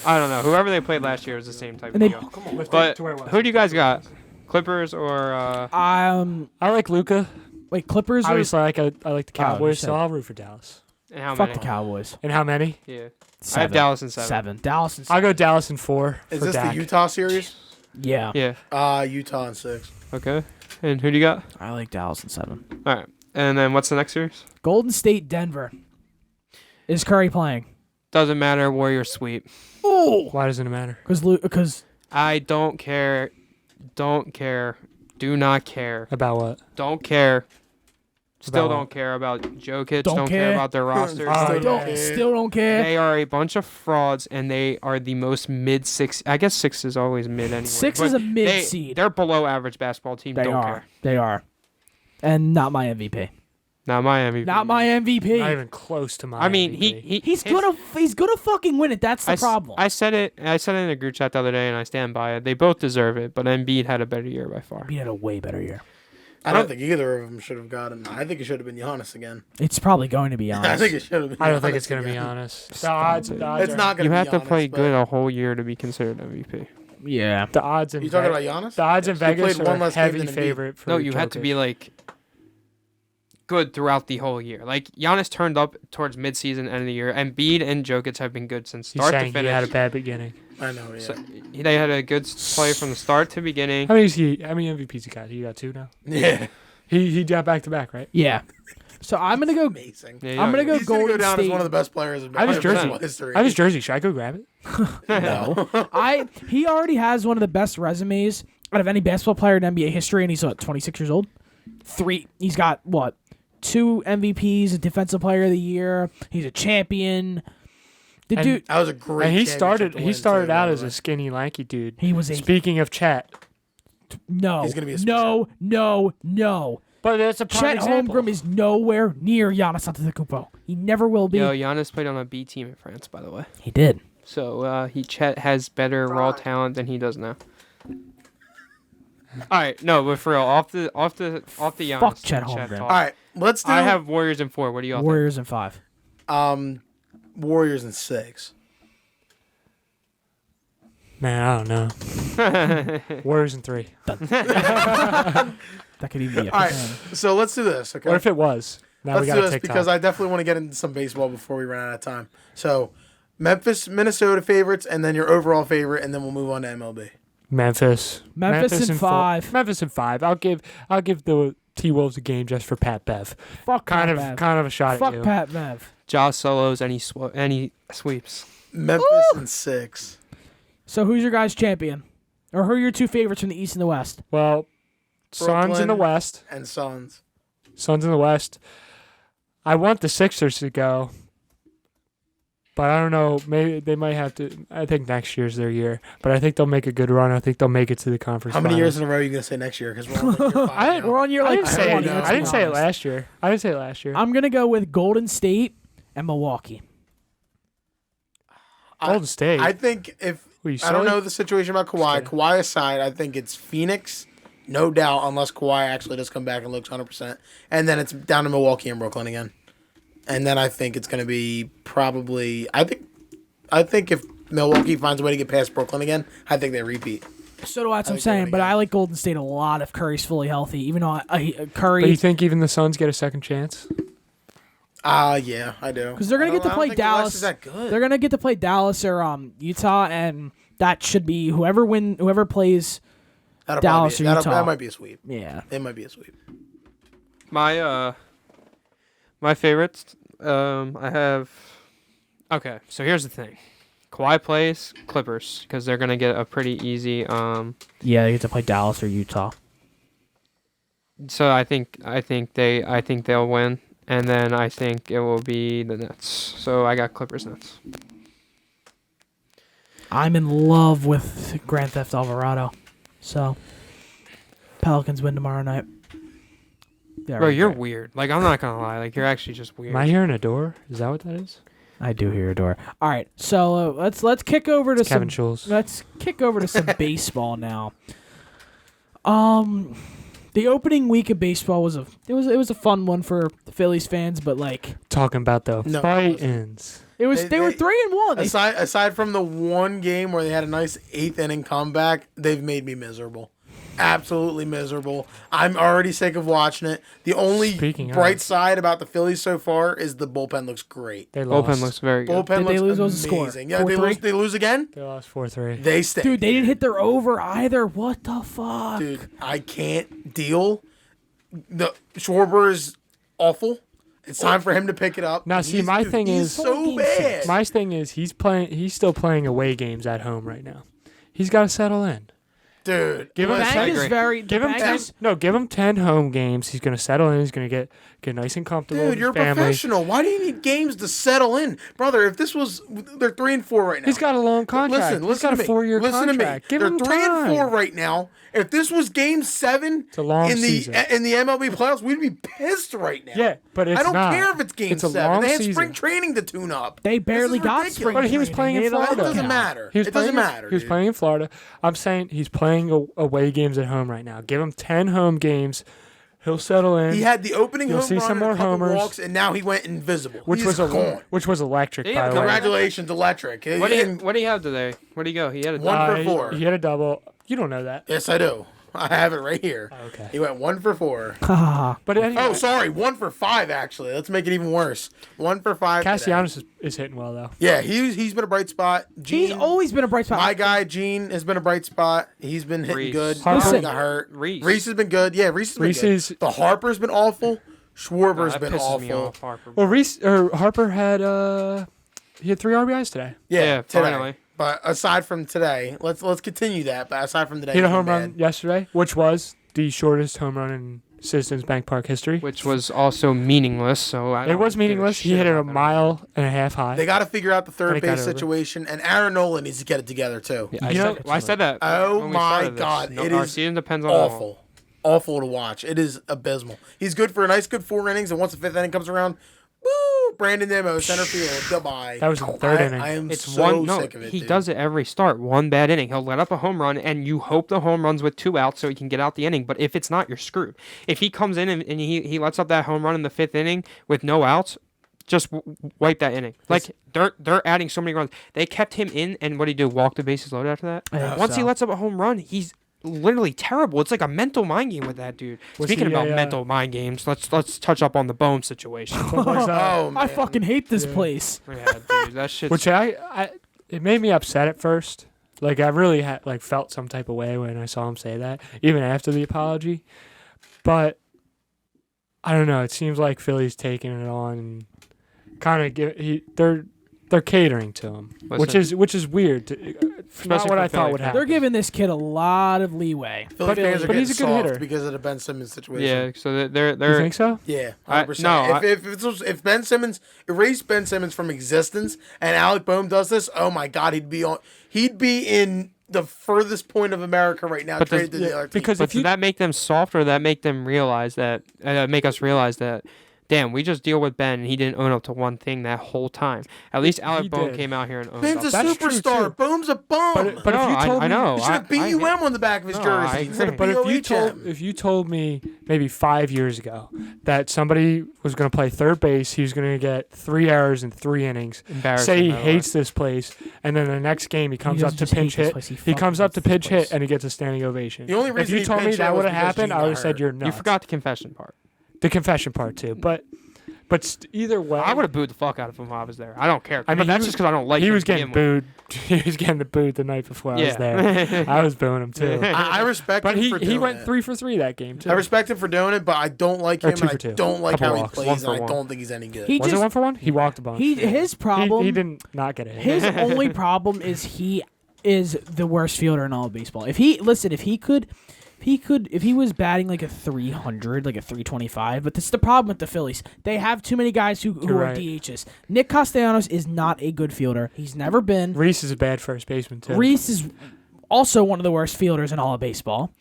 I don't know. Whoever they played last year was the same type And of they- deal. Lift it But to where it was. who do you guys got? Clippers or I like Luca. Wait, Clippers or Obviously, I like the Oh, you Cowboys, said- so I'll root for Dallas. and how fuck many? the Cowboys. And how many? Yeah, I Seven. have Dallas in 7. Dallas and I'll 7. go Dallas in 4 Is for this Dak. the Utah series? Yeah. Yeah. Utah in 6. Okay. And who do you got? I like Dallas and 7. All right. And then what's the next series? Golden State, Denver. Is Curry playing? Doesn't matter. Warriors sweep. Oh, Why doesn't it matter? because I don't care. Don't care. Do not care. About what? Don't care. Still About what? don't care about Jokic. Don't Don't care care. about their roster. Oh, Still yeah. still don't care. They are a bunch of frauds, and they are the most mid 6. I guess 6 is always mid anyway. 6 but is a mid seed. They're below average basketball team. They don't are. care. They are. And not my MVP. Not my MVP. Not my MVP. Not even close to my I mean, MVP. He's gonna fucking win it. That's the problem. I said it. I said it in a group chat the other day, and I stand by it. They both deserve it, but Embiid had a better year by far. He had a way better year. I don't think either of them should have gotten. I think it should have been Giannis again. It's probably going to be honest. I think it should have been. I don't think Giannis it's going to be again. honest. The odds It's are, not going You to be have to Giannis, play but- good a whole year to be considered MVP. Yeah. the odds in You talking Ve- about Giannis? The odds in He Vegas played one are less game heavy than Embiid. favorite for No, you had to Jokic. be like good throughout the whole year. Like Giannis turned up towards midseason, end of the year. Embiid and Jokic have been good since He's start to saying he finish. had a bad beginning. I know. Yeah. So, they had a good play from the start to beginning. How many MVPs he got? He got 2 now. yeah. He got back to back, right? Yeah. So I'm gonna go. Amazing. Yeah, I'm gonna go He's going to Golden go down State. as one of the best players in I have his basketball jersey. history. I have his jersey. Should I go grab it? No. He already has one of the best resumes out of any basketball player in NBA history, and he's 26 years old. He's got 2 MVPs, a Defensive Player of the Year. He's a champion. The And- dude, That was a great. And he championship to win, started too, out by as the a way. skinny, lanky dude. he was a Speaking of Chet, no, He's gonna be a no. but that's a prime Chet example. Holmgren is nowhere near Giannis Antetokounmpo. He never will be. Yo, Giannis played on a B team in France, by the way. He did. So Chet has better raw talent than he does now. All right, no, but for real, off the Giannis. Fuck Chet Holmgren. talk. All right, let's do. I have Warriors in 4. What do y'all Warriors in 5. Warriors in 6. Man, I don't know. think? Warriors in 3. That could even be a All right, fan. so let's do this. Okay. What if it was? Now Let's we got do to this take because I definitely want to get into some baseball before we run out of time. So, Memphis, Minnesota favorites, and then your overall favorite, and then we'll move on to MLB. Memphis. Memphis in four. 5. Memphis in 5. I'll give the T-Wolves a game just for Pat Bev. Fuck Kind Pat Bev. of a shot Fuck at you. Pat Bev. Josh solos, any sweeps. Memphis in 6. So who's your guys' champion? Or who are your 2 favorites from the East and the West? Well, Suns in Brooklyn. the West. And Suns. Suns in the West. I want the Sixers to go, but I don't know. Maybe they might have to. I think next year's their year, but I think they'll make a good run. I think they'll make it to the conference. How many finals. years in a row are you going to say next year? Because we're on like year 5 now. We're on year I like didn't say it. 20. Let's I didn't be say it honest. last year. I didn't say it last year. I'm going to go with Golden State and Milwaukee. Golden State. I think if Were you I don't silly? know the situation about Kawhi. kidding. Kawhi aside, I think it's Phoenix, no doubt, unless Kawhi actually does come back and looks 100%. And then it's down to Milwaukee and Brooklyn again. And then I think it's going to be probably. I think if Milwaukee finds a way to get past Brooklyn again, I think they repeat. So do I. That's what I'm think they're saying. gonna But get I like Golden State a lot if Curry's fully healthy. Even though But you Curry, think even the Suns get a second chance? Yeah, I do. because they're gonna get to play Dallas. Is that good? They're gonna get to play Dallas or Utah, and that should be whoever plays. That'll Dallas probably or be, Utah. that might be a sweep. Yeah. It might be a sweep. My favorites. I have. Okay, so here's the thing. Kawhi plays Clippers because they're gonna get a pretty easy. Yeah, they get to play Dallas or Utah. So I think they'll win, and then I think it will be the Nets. So I got Clippers Nets. I'm in love with Grand Theft Alvarado, so Pelicans win tomorrow night. Yeah, Bro, right you're there. weird. Like I'm not gonna lie. Like you're actually just weird. Am I hearing a door? Is that what that is? I do hear a door. All right, so let's kick over to Kevin some. Schultz. Let's kick over to some baseball now. The opening week of baseball was a fun one for the Phillies fans, but like Talking about the No, fight-ins. they were 3-1. Aside from the one game where they had a nice 8th inning comeback, they've made me miserable. Absolutely miserable. I'm already sick of watching it. The only Speaking bright of- side about the Phillies so far is the bullpen looks great. They lost. Bullpen looks very good. Bullpen Did they looks lose? What was the score? amazing. Yeah, 4-3? they lose again. They lost 4-3. They stay. Dude, they didn't hit their over either. What the fuck? Dude, I can't deal. The Schwarber is awful. It's time for him to pick it up. Now, see, my thing he's is- so bad. My thing is he's still playing away games at home right now. He's got to settle in. Dude, Give him The listen, bank agree. is very. Give him 10. Bank No, give him 10 home games. He's going to settle in. He's going to get nice and comfortable Dude, with you're his a family. professional. Why do you need games to settle in, brother? If this was, they're 3-4 right now. He's got a long contract. Listen He's got to a me. 4-year Listen contract. to me. Give They're him 3-4 time. right now. If this was Game 7 a long in the season. MLB playoffs, we'd be pissed right now. Yeah, but it's I don't not. care if it's Game It's a 7. long They had season. spring training to tune up. They barely This is got ridiculous. spring. But he was training. playing in They don't Florida. It doesn't count. matter. He was It doesn't playing, matter. He was dude. playing in Florida. I'm saying he's playing away games at home right now. Give him 10 home games. He'll settle in. He had the opening You'll home see run some and more a couple homers. walks, and now he went invisible. which He's was gone. electric, Yeah, by the way. Congratulations, electric. What do And- you have today? Where do you go? He had a One for he- 4. He had a double. You don't know that. Yes, I do. I have it right here. Okay. He went 1 for 4. But anyway, Oh, sorry, 1 for 5 actually. Let's make it even worse. 1 for 5. today. Castellanos is hitting well though. Yeah, he's been a bright spot. He's Gene, always been a bright spot. my guy Gene has been a bright spot. He's been hitting Reese. good. Harper- Harper got hurt. Reese. has been good. Yeah, Reese has been Reese good. is- The Harper's been awful. Schwarber's that been pisses me awful. off, Harper. Well, Harper had 3 RBIs today. Yeah, today. finally. But aside from today, let's continue that. But aside from today, He had a he's home been run bad. yesterday, which was the shortest home run in Citizens Bank Park history. Which was also meaningless. So I It don't was give a meaningless. He shit hit it a about that. mile and a half high. They got to figure out the third Gotta get base over. situation, and Aaron Nola needs to get it together too. Yeah, You know- I said that. Oh when we my started this. God, No, it our is season depends on the ball. Awful, awful to watch. It is abysmal. He's good for a nice, good 4 innings, and once the 5th inning comes around, woo, Brandon Nimmo, center field, goodbye. That was the third inning. I am It's so one. No, sick of it. he dude. does it every start. One bad inning, he'll let up a home run, and you hope the home run's with 2 outs so he can get out the inning. But if it's not, you're screwed. If he comes in and he lets up that home run in the 5th inning with no outs, just wipe that inning. Like they're adding so many runs. They kept him in, and what did he do? Walk the bases loaded after that. I think Once he so. lets up a home run, he's literally terrible. It's like a mental mind game with that dude. Was Speaking he about a, mental mind games, let's touch up on the Bone situation. Oh, man. I fucking hate this place. Yeah, dude, that shit's Which it made me upset at first. Like I really had felt some type of way when I saw him say that, even after the apology. But I don't know. It seems like Philly's taking it on and kind of they're catering to him, Listen. which is weird. It's not Especially what for I thought Philly would fans. happen. They're giving this kid a lot of leeway. Philly fans are but he's getting a good soft hitter. because of the Ben Simmons situation. yeah. So they're You think so? Yeah, I- 100%. no, if Ben Simmons erased Ben Simmons from existence and Alec Boehm does this, oh my God, he'd be in the furthest point of America right now. But Traded to the other team. because But if you does that make them soft, or that make them realize that make us realize that damn, we just deal with Ben, and he didn't own up to one thing that whole time. At least Alec Bohm did. came out here and owned Ben's up. a That's true, superstar. too. Boom's a bum. But if you told I me, know. He should have BUM on the back of his No, I jersey instead of agree. But BOHM. if you told me maybe 5 years ago that somebody was going to play third base, he was going to get 3 errors in 3 innings, Embarrassing, say he by the way. hates this place, and then the next game he comes up doesn't to just hate pinch this hit, place, he he fucking comes up to hates this pinch place. hit, and he gets a standing ovation. The only If reason you he told me pinch hit that was would have because happened, Gene I got would have said hurt. you're nuts. You forgot the confession part. The confession part too, but either way, I would have booed the fuck out of him while I was there. I don't care. I I mean, mean, that's he just because I don't like he him was to getting begin with. booed. He was getting booed the night before I was Yeah. there. I was booing him too. I respect But him for doing he went it. 3 for 3 that game too. I respect him for doing it, but I don't like Or him, 2 and for I 2. don't like Couple how he walks. plays, 1 and for I 1. don't think he's any good. He Was just it 1 for 1? He walked a bunch. his problem. He didn't not get a hit. His only problem is he is the worst fielder in all of baseball. If he was batting like a 300, like a 325, but this is the problem with the Phillies. They have too many guys who You're are right. DHs. Nick Castellanos is not a good fielder. He's never been. Reese is a bad first baseman too. Reese is also one of the worst fielders in all of baseball.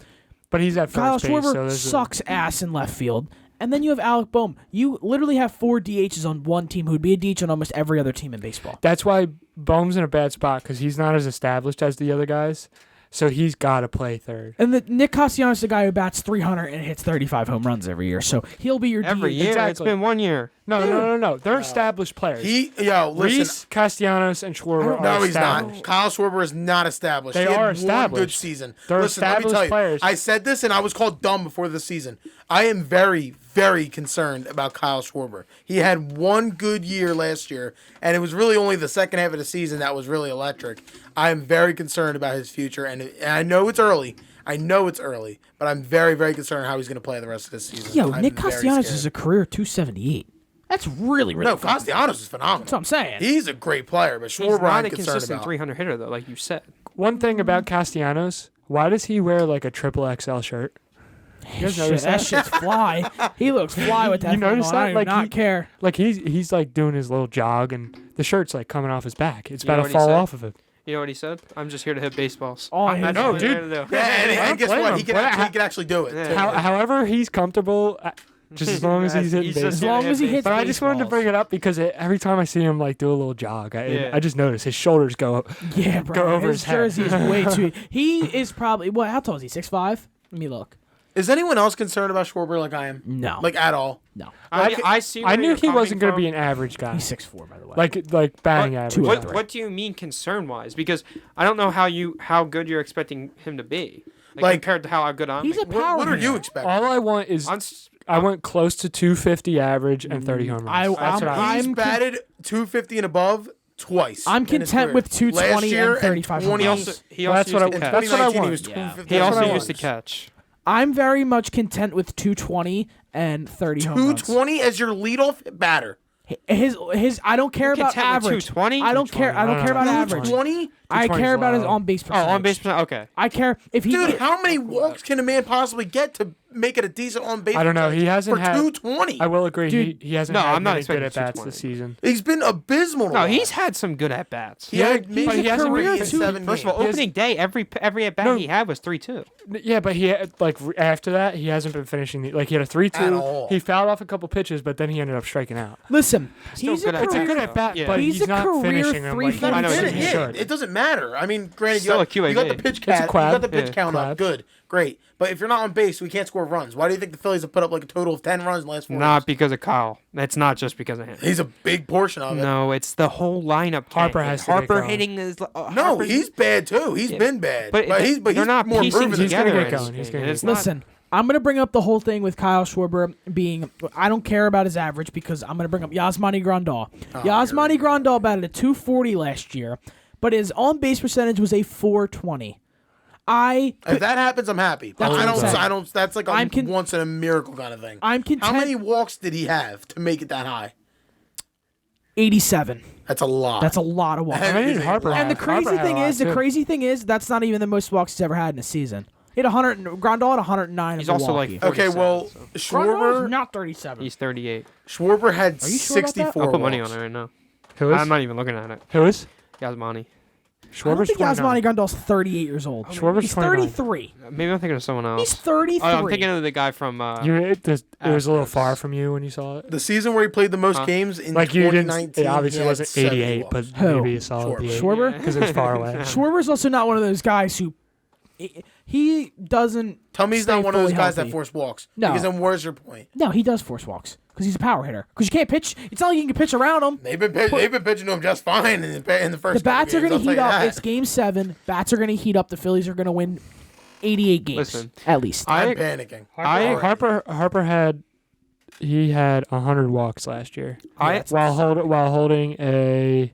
But he's at Kyle first base, so Schwarber there's sucks ass in left field. And then you have Alec Bohm. You literally have 4 DHs on one team who'd be a DH on almost every other team in baseball. That's why Bohm's in a bad spot because he's not as established as the other guys. So he's got to play third. And Nick Castellanos is the guy who bats 300 and hits 35 home runs every year. So he'll be your Every DH. year. It's Exactly. been 1 year. No. They're established players. Listen. Reese, Castellanos, and Schwarber are No, he's established. not. Kyle Schwarber is not established. They he had are one good established. season. They're Listen, let me established tell you, players. I said this, and I was called dumb before the season. I am very, very concerned about Kyle Schwarber. He had one good year last year, and it was really only the second half of the season that was really electric. I am very concerned about his future, and I know it's early. But I'm very, very concerned how he's going to play the rest of this season. Yo, I'm Nick very Castellanos scared. is a career 278. That's really No, fucking- Castellanos is phenomenal. That's what I'm saying. He's a great player, but He's Schwarber not I'm a concerned consistent about. 300 hitter, though, like you said. One thing about Castellanos, why does he wear like a triple XL shirt? You guys Shit, notice that that? shit's fly. He looks fly with that. You thing notice on. that? I do Like, not he- care. Like he's like doing his little jog and the shirt's like coming off his back. It's You know about what to he fall said? off of him. You know what he said? I'm just here to hit baseballs. Oh, That's no, what dude. I'm here to do. Yeah, and guess blame what? him. He can actually do it. Yeah. too. However, he's comfortable, just as long as he's hitting He's bases. just As long here to as he hit hits But I just wanted to baseballs. bring it up because every time I see him like do a little jog, Yeah. I just notice his shoulders go up. Yeah, bro. Go over his his head. jersey is way too. He is probably what? How tall is he? 6'5"? Let me look. Is anyone else concerned about Schwarber like I am? No, Like at all? no. I see. I where knew you're he wasn't coming going to be from. an average guy. He's 6'4", by the way. Like batting What- average. two What, three. what do you mean concern wise? Because I don't know how good you're expecting him to be, Like- compared to how good I'm. he's a making. power. What are you hitter. expecting? All I want is I went close to 250 average and 30 home runs. That's what I want. He's batted 250 and above twice. I'm in his content career. with 220 Last year and 35 home 20 He runs. also he Well, also that's what used to I- catch. that's what I 2019 he want. was Yeah. 250. He That's also what I used to want. catch. I'm very much content with 220 and 30 home runs. 220 as your leadoff batter. His I don't care about content with average. 220? I don't care. I don't care about average. 220? I 220 care is about his low. on base Oh, percentage. on base percent. Okay. I care if he. Dude, how many walks can a man possibly get to make it a decent on base? I don't know. He percentage hasn't for had- 220. I will agree. Dude, he hasn't no, had I'm not many good expecting at bats 220. this season. He's been abysmal. to No, watch. he's had some good at bats. He had He's maybe a he hasn't career really in too. 7 First of all, games. opening day, every at bat No. he had was 3-2. Yeah, but he had, after that he hasn't been finishing. He had a At 3-2. all. He fouled off a couple pitches, but then he ended up striking out. Listen, Still he's good a at It's a career. good at bat, Yeah. but He's he's, a not career finishing them like 330. I know He's what been a you're hit. should. It doesn't matter. I mean, granted, Still a you got the QAB. pitch It's a count. quad. You got the pitch Yeah. count Quad. up. Good, great. But if you're not on base, we can't score runs. Why do you think the Phillies have put up like a total of 10 runs in the last 4 Not games? because of Kyle. That's not just because of him. He's a big portion of it. No, it's the whole lineup. Harper tank. has to get Harper going. hitting is. No, Harper's- he's bad too. He's Yeah. been bad. But he's they're not more piecing proven. He's gonna together. get going. anything. He's gonna It's get not- Listen, I'm gonna bring up the whole thing with Kyle Schwarber being. I don't care about his average because I'm gonna bring up Yasmani Grandal. Yasmani Grandal batted a 240 last year, but his on base percentage was a 420. If that happens, I'm happy. But That's what I'm saying. I don't. That's like a I'm con- once in a miracle kind of thing. I'm content. How many walks did he have to make it that high? 87. That's a lot. That's a lot of walks. How many did Harper And the have? crazy thing is, that's not even the most walks he's ever had in a season. He had 100. Grandal had 109. He's in also Milwaukee. like Okay, 47, well, so. Grandal is Schwarber not 37. He's 38. Schwarber had Are you sure about that? 64. I'll put money on walks. it right now. Who is? I'm not even looking at it. Who is? Yasmani. I don't Schwarber's think 29. Yasmani Grandal's 38 years old. Schwarber's He's 29. 33. Maybe I'm thinking of someone else. He's 33. Oh, I'm thinking of the guy from. It was a little Astros. far from you when you saw it. The season where he played the most Huh? games in Like you didn't. 2019. It obviously he had wasn't 70 88, but walks. Who? maybe a solid Schwarber. 88. Schwarber? Because it was far away. Schwarber's also not one of those guys who he doesn't. Tell me he's stay not one of those fully guys healthy. that force walks. No. Because then where's your point? No, he does force walks because he's a power hitter. Because you can't pitch. It's not like you can pitch around him. They've been pitching to him just fine in the first. The bats are going going to heat up. It's Game 7. Bats are going to heat up. The Phillies are going to win 88 games Listen, at least. I'm panicking. Harper had 100 walks last year. I- while holding a,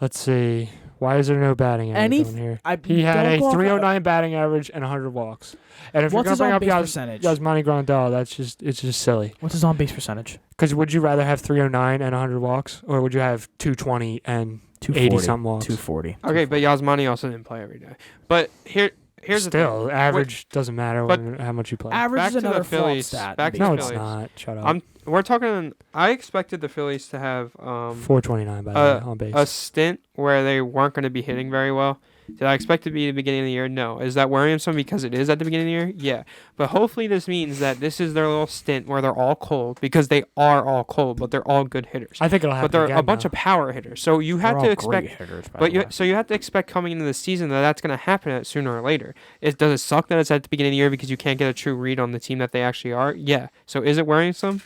let's see, why is there no batting average on here? He had a 309 batting average and 100 walks. And if What's you're his gonna bring up on-base percentage? Yasmani Grandal, it's just silly. What's his on base percentage? Because would you rather have 309 and 100 walks, or would you have 220 and 80 something walks? 240. Okay, but Yasmani also didn't play every day. But here's the Still, thing. average doesn't matter but how much you play. Average Back is to the another flawed Phillies. stat. Back to No, the it's Phillies. not. Shut up. We're talking. I expected the Phillies to have 429 by the way, on base. a stint where they weren't going to be hitting very well. Did I expect it to be the beginning of the year? No. Is that worrisome because it is at the beginning of the year? Yeah. But hopefully this means that this is their little stint where they're all cold, because they are all cold, but they're all good hitters. I think it'll happen But they're again, a bunch though. of power hitters. So you have to expect hitters, so you have to expect coming into the season that that's going to happen sooner or later. Does it suck that it's at the beginning of the year because you can't get a true read on the team that they actually are? Yeah. So is it worrisome?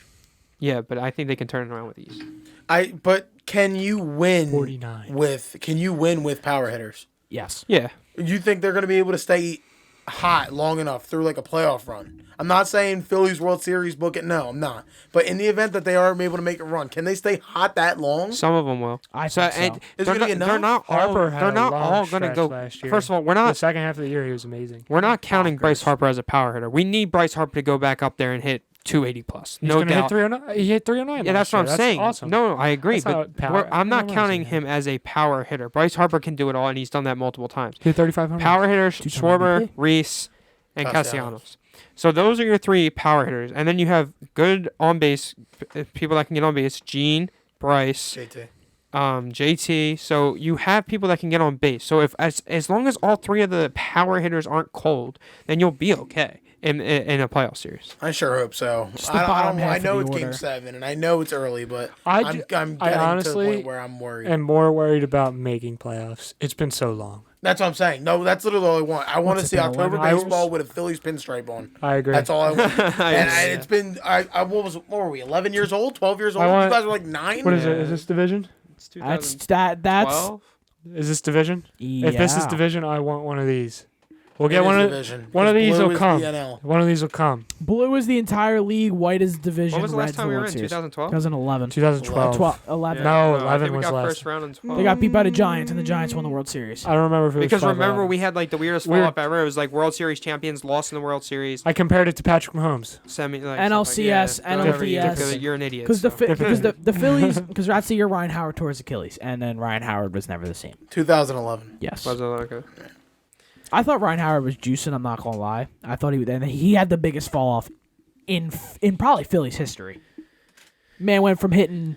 Yeah, but I think they can turn it around with ease. But can you win 49. with power hitters? Yes. Yeah. You think they're going to be able to stay hot long enough through like a playoff run? I'm not saying Phillies World Series book it. No, I'm not. But in the event that they are able to make a run, can they stay hot that long? Some of them will. I think so. And Is it they're gonna be not, they're enough? not all. Harper had They're a not long all going to stretch go. last year. First of all, we're The not. second half of the year, he was amazing. We're not counting Bryce Bonkers. Harper as a power hitter. We need Bryce Harper to go back up there and hit 280 plus. He's No gonna hit doubt. 309. He hit 309. Yeah, that's last what year. I'm saying. Awesome. No, I agree. That's But not power- I'm not no, counting I'm him as a power hitter. Bryce Harper can do it all, and he's done that multiple times. He hit 3,500. Power hitters: Two-time Schwarber, MVP. Reese, and Castellanos. Castellanos. So those are your three power hitters, and then you have good on base people that can get on base: Gene, Bryce, JT. JT. So you have people that can get on base. So if as long as all three of the power hitters aren't cold, then you'll be okay in a playoff series. I sure hope so. Just the bottom half I of know the it's Game order. 7, and I know it's early, but I I'm getting honestly to the point where I'm worried. am more worried about making playoffs. It's been so long. That's what I'm saying. No, that's literally all I want. I want to What's see it been, October 11 baseball hours? with a Phillies pinstripe on. I agree. That's all I want. and agree. it's been, what were we, 11 years old, 12 years old? I want- You guys were like 9? What is it? Is this division? It's That's Is this division? yeah. If this is division, I want one of these. We'll get It is one of division, one of 'cause these blue will is come. the NL. One of these will come. Blue is the entire league. White is division. When was the last Red's time we the were World in? Series. 2012? 2011. 2012. 12, 11. No, I 11 think we was got last. first round in 12. They got beat by the Giants, and the Giants won the World Series. I don't remember if it was Because 12 or remember, 11. we had like the weirdest Weird. fall off ever. It was like World Series champions lost in the World Series. I compared it to Patrick Mahomes. Semi, like, NLCS, stuff like, yeah, whatever you NLDS. do, you're an idiot. Because so. the Phillies, because that's the year Ryan Howard tore his Achilles, and then Ryan Howard was never the same. 2011. Yes, Was it like I thought Ryan Howard was juicing. I'm not gonna lie. I thought and he had the biggest fall off in probably Phillies history. Man went from hitting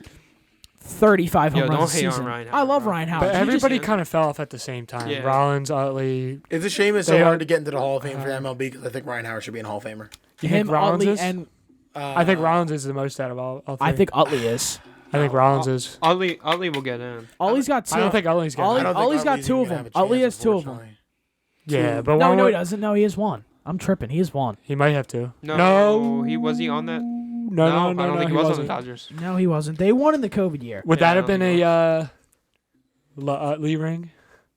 35 home Yo, runs don't a hate on season. Ryan I Howard, love bro. Ryan Howard. But He everybody just- kind of fell off at the same time. Yeah. Rollins, Utley. It's a shame it's They so are- hard to get into the Hall of Fame for MLB because I think Ryan Howard should be in Hall of Famer. You him, think Rollins Utley, is? and I think Rollins is the most out of all three. I think Utley is. I think Rollins is. Utley will get in. Utley's got two. I don't think Utley's got Utley- I don't think Utley's got Utley's two even of gonna them. have a chance, Utley has two of them. unfortunately. Yeah, but No, one no, he would- doesn't. No, he has one. I'm tripping. He has one. He might have to. No, was he on that? No, I don't no, think he he was on wasn't. the Dodgers. No, he wasn't. They won in the COVID year. Would Yeah, that I have don't been think a Utley ring?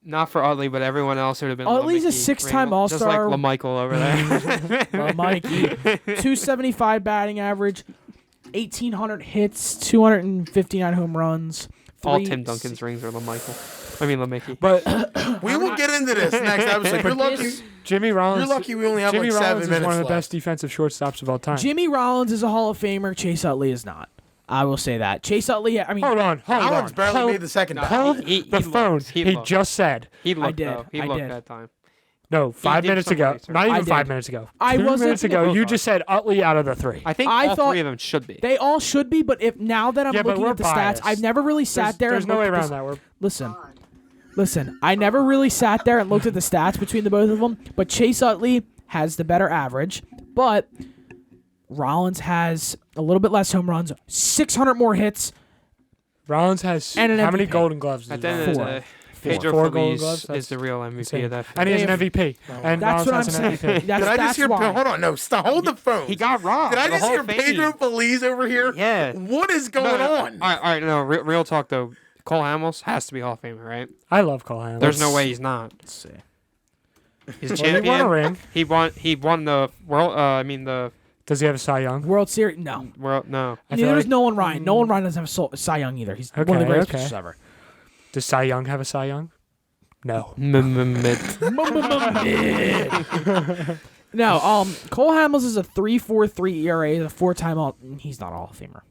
Not for Utley, but everyone else would have been. Utley's a LeMickey, six-time Ringo, just like All-Star. LeMichael over there. Well, Mikey, 275 batting average, 1,800 hits, 259 home runs. All three- Tim Duncan's rings are LeMichael. I mean LeMickey. But We will get into this next episode. You're lucky. Jimmy Rollins. You're lucky we only have Jimmy like 7 Rollins is minutes one of the left. best defensive shortstops of all time. Jimmy Rollins is a Hall of Famer. Chase Utley is not. I will say that. Chase Utley, I mean, Hold on. Howard's barely made the second No, ballot. Hold he the phone. looked. He looked. just said. He looked. did. Though. He I looked did. that time. No, 5 did minutes some ago. research. Not I even 5 did. minutes ago. I 2 wasn't- minutes ago, Both you are. just said Utley out of the three. I think I all thought- three of them should be. they all should be, but if now that I'm Yeah, but looking we're at the biased. stats, I've never really sat there There's and no way looked at around this- that. We're Listen, Listen, I never really sat there and looked at the stats between the both of them, but Chase Utley has the better average, but Rollins has a little bit less home runs, 600 more hits. Rollins has And an how many MVP. Golden Gloves? At Does the he end have? of the Four. day, Four Pedro Golden Feliz Gloves? is the real MVP insane. of that. And he's an They have- MVP. And That's what I'm Rollins has an saying. MVP. That's, Did I that's just hear? why. Hold on, no, stop. Hold the phone. He got robbed. Did I The just Hall hear of Fame. Pedro Feliz over here? Yeah. What is going No, on? All right, no, real talk though. Cole Hamels has to be Hall of Famer, right? I love Cole Hamels. There's no way he's not. Let's see. He's Well, he won a champion. ring. He won the world. The Does he have a Cy Young? World Series? No. world. No. I feel Neither does like- Nolan Ryan. Nolan Ryan doesn't have a Cy Young either. He's one of the Okay, greatest okay. pitchers ever. Does Cy Young have a Cy Young? No. No, Cole Hamels is a 3.43 ERA, a 4-time all. He's not a Hall of Famer.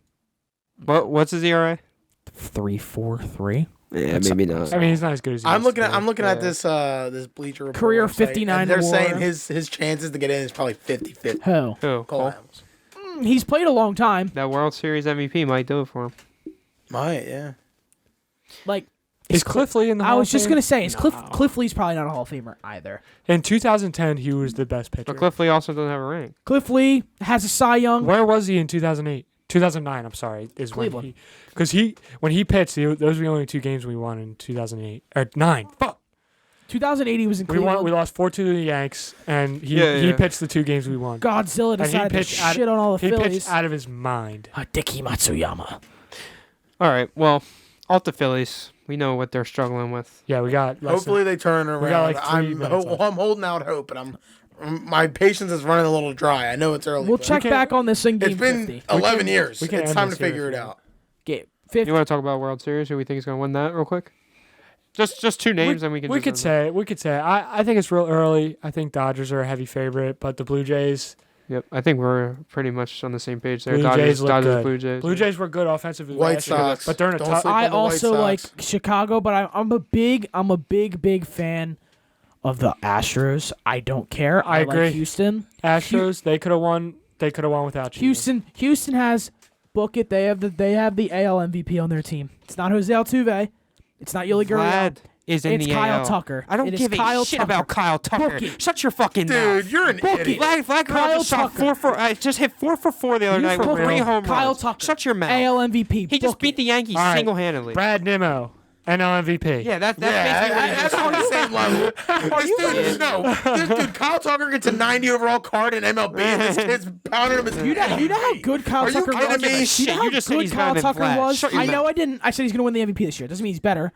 What's his ERA? 3.43. Yeah, maybe not. I mean, he's not as good as he I'm used looking to at be. I'm looking at this this Bleacher Report Career website, 59 and they're WAR. saying his chances to get in is probably 50-50. Who? Who? Cole Cole? Hamels. He's played a long time. That World Series MVP might do it for him. Might, yeah. Like, Is Cliff Lee in the Hall I was of just Fame? gonna say, Cliff Lee's probably not a Hall of Famer either. In 2010, he was the best pitcher. But Cliff Lee also doesn't have a ring. Cliff Lee has a Cy Young. Where was he in 2008? 2009, I'm sorry, is Cleveland. when he... Because when he pitched, those were the only 2 games we won in 2008. Or 9. Fuck. 2008 he was in We Cleveland. we lost 4-2 to the Yanks, and he Yeah. pitched the 2 games we won. Godzilla And he decided to pitched out- shit on all the He Phillies. pitched out of his mind. Hideki Matsuyama. All right. Well, off the Phillies. We know what they're struggling with. Yeah, we got... Hopefully they turn it around. got, like, 3 I'm minutes left. I'm holding out hope, and my patience is running a little dry. I know it's early. We'll but check back on this in game It's been 50. 11 years. we can It's end time to this here figure if it you out. Game 50. You want to talk about World Series? Who we think is going to win that, real quick? Just 2 names, and we can. We could say I think it's real early. I think Dodgers are a heavy favorite, but the Blue Jays... Yep. I think we're pretty much on the same page there. Blue Dodgers, Jays look good. Blue Jays. Blue Jays were good offensively White last year, Sox. but they're in a Don't tough... sleep I on the White also like Sox. Chicago, but I'm a big fan of the Astros. I don't care. I agree. Like Houston. Astros, they could have won. They could have won without you. Houston has book it. They have the AL MVP on their team. It's not Jose Altuve. It's not Yuli Gurriel. Vlad is in It's the Kyle AL. Tucker. I don't It is give a Kyle shit Tucker. about Kyle Tucker. Book it. Shut your fucking mouth. Dude, you're an Book idiot. it. Vlad Kyle just shot Tucker. 4 for. Just hit 4 for 4 the other You night for with real? 3 home Kyle runs. Tucker. Shut your mouth. AL MVP. He just Book beat it. the Yankees All right. single-handedly. Brad Nimmo, NL MVP. Yeah, that's Yeah, basically that's on the same level. This dude, Kyle Tucker gets a 90 overall card in MLB, and this kid's pounding him his You know how good Kyle Are you Tucker kidding was? me? You Shit, know how you just said good he's Kyle better than Tucker Vlad. was? Shut your I know mouth. I didn't. I said he's going to win the MVP this year. Doesn't mean he's better.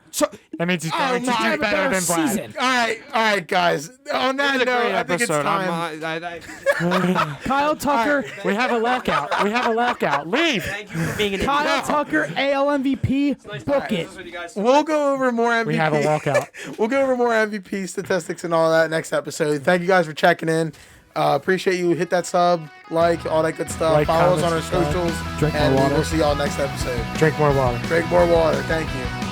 That means he's Oh better, my better better than Vlad. season. All right, guys. On that This is a note, great I think it's episode. time. Kyle Tucker. We have a lockout. We have a lockout. Leave. Thank you for being an Kyle Tucker, AL MVP. Book it. We'll go over more MVP. We have a walkout. We'll go over more MVP statistics and all that next episode. Thank you guys for checking in. Appreciate you. Hit that sub, like, all that good stuff. Like, Follow us on our comment, socials. Drink more and water. we'll see y'all next episode. Drink more water. Drink more water. Thank you.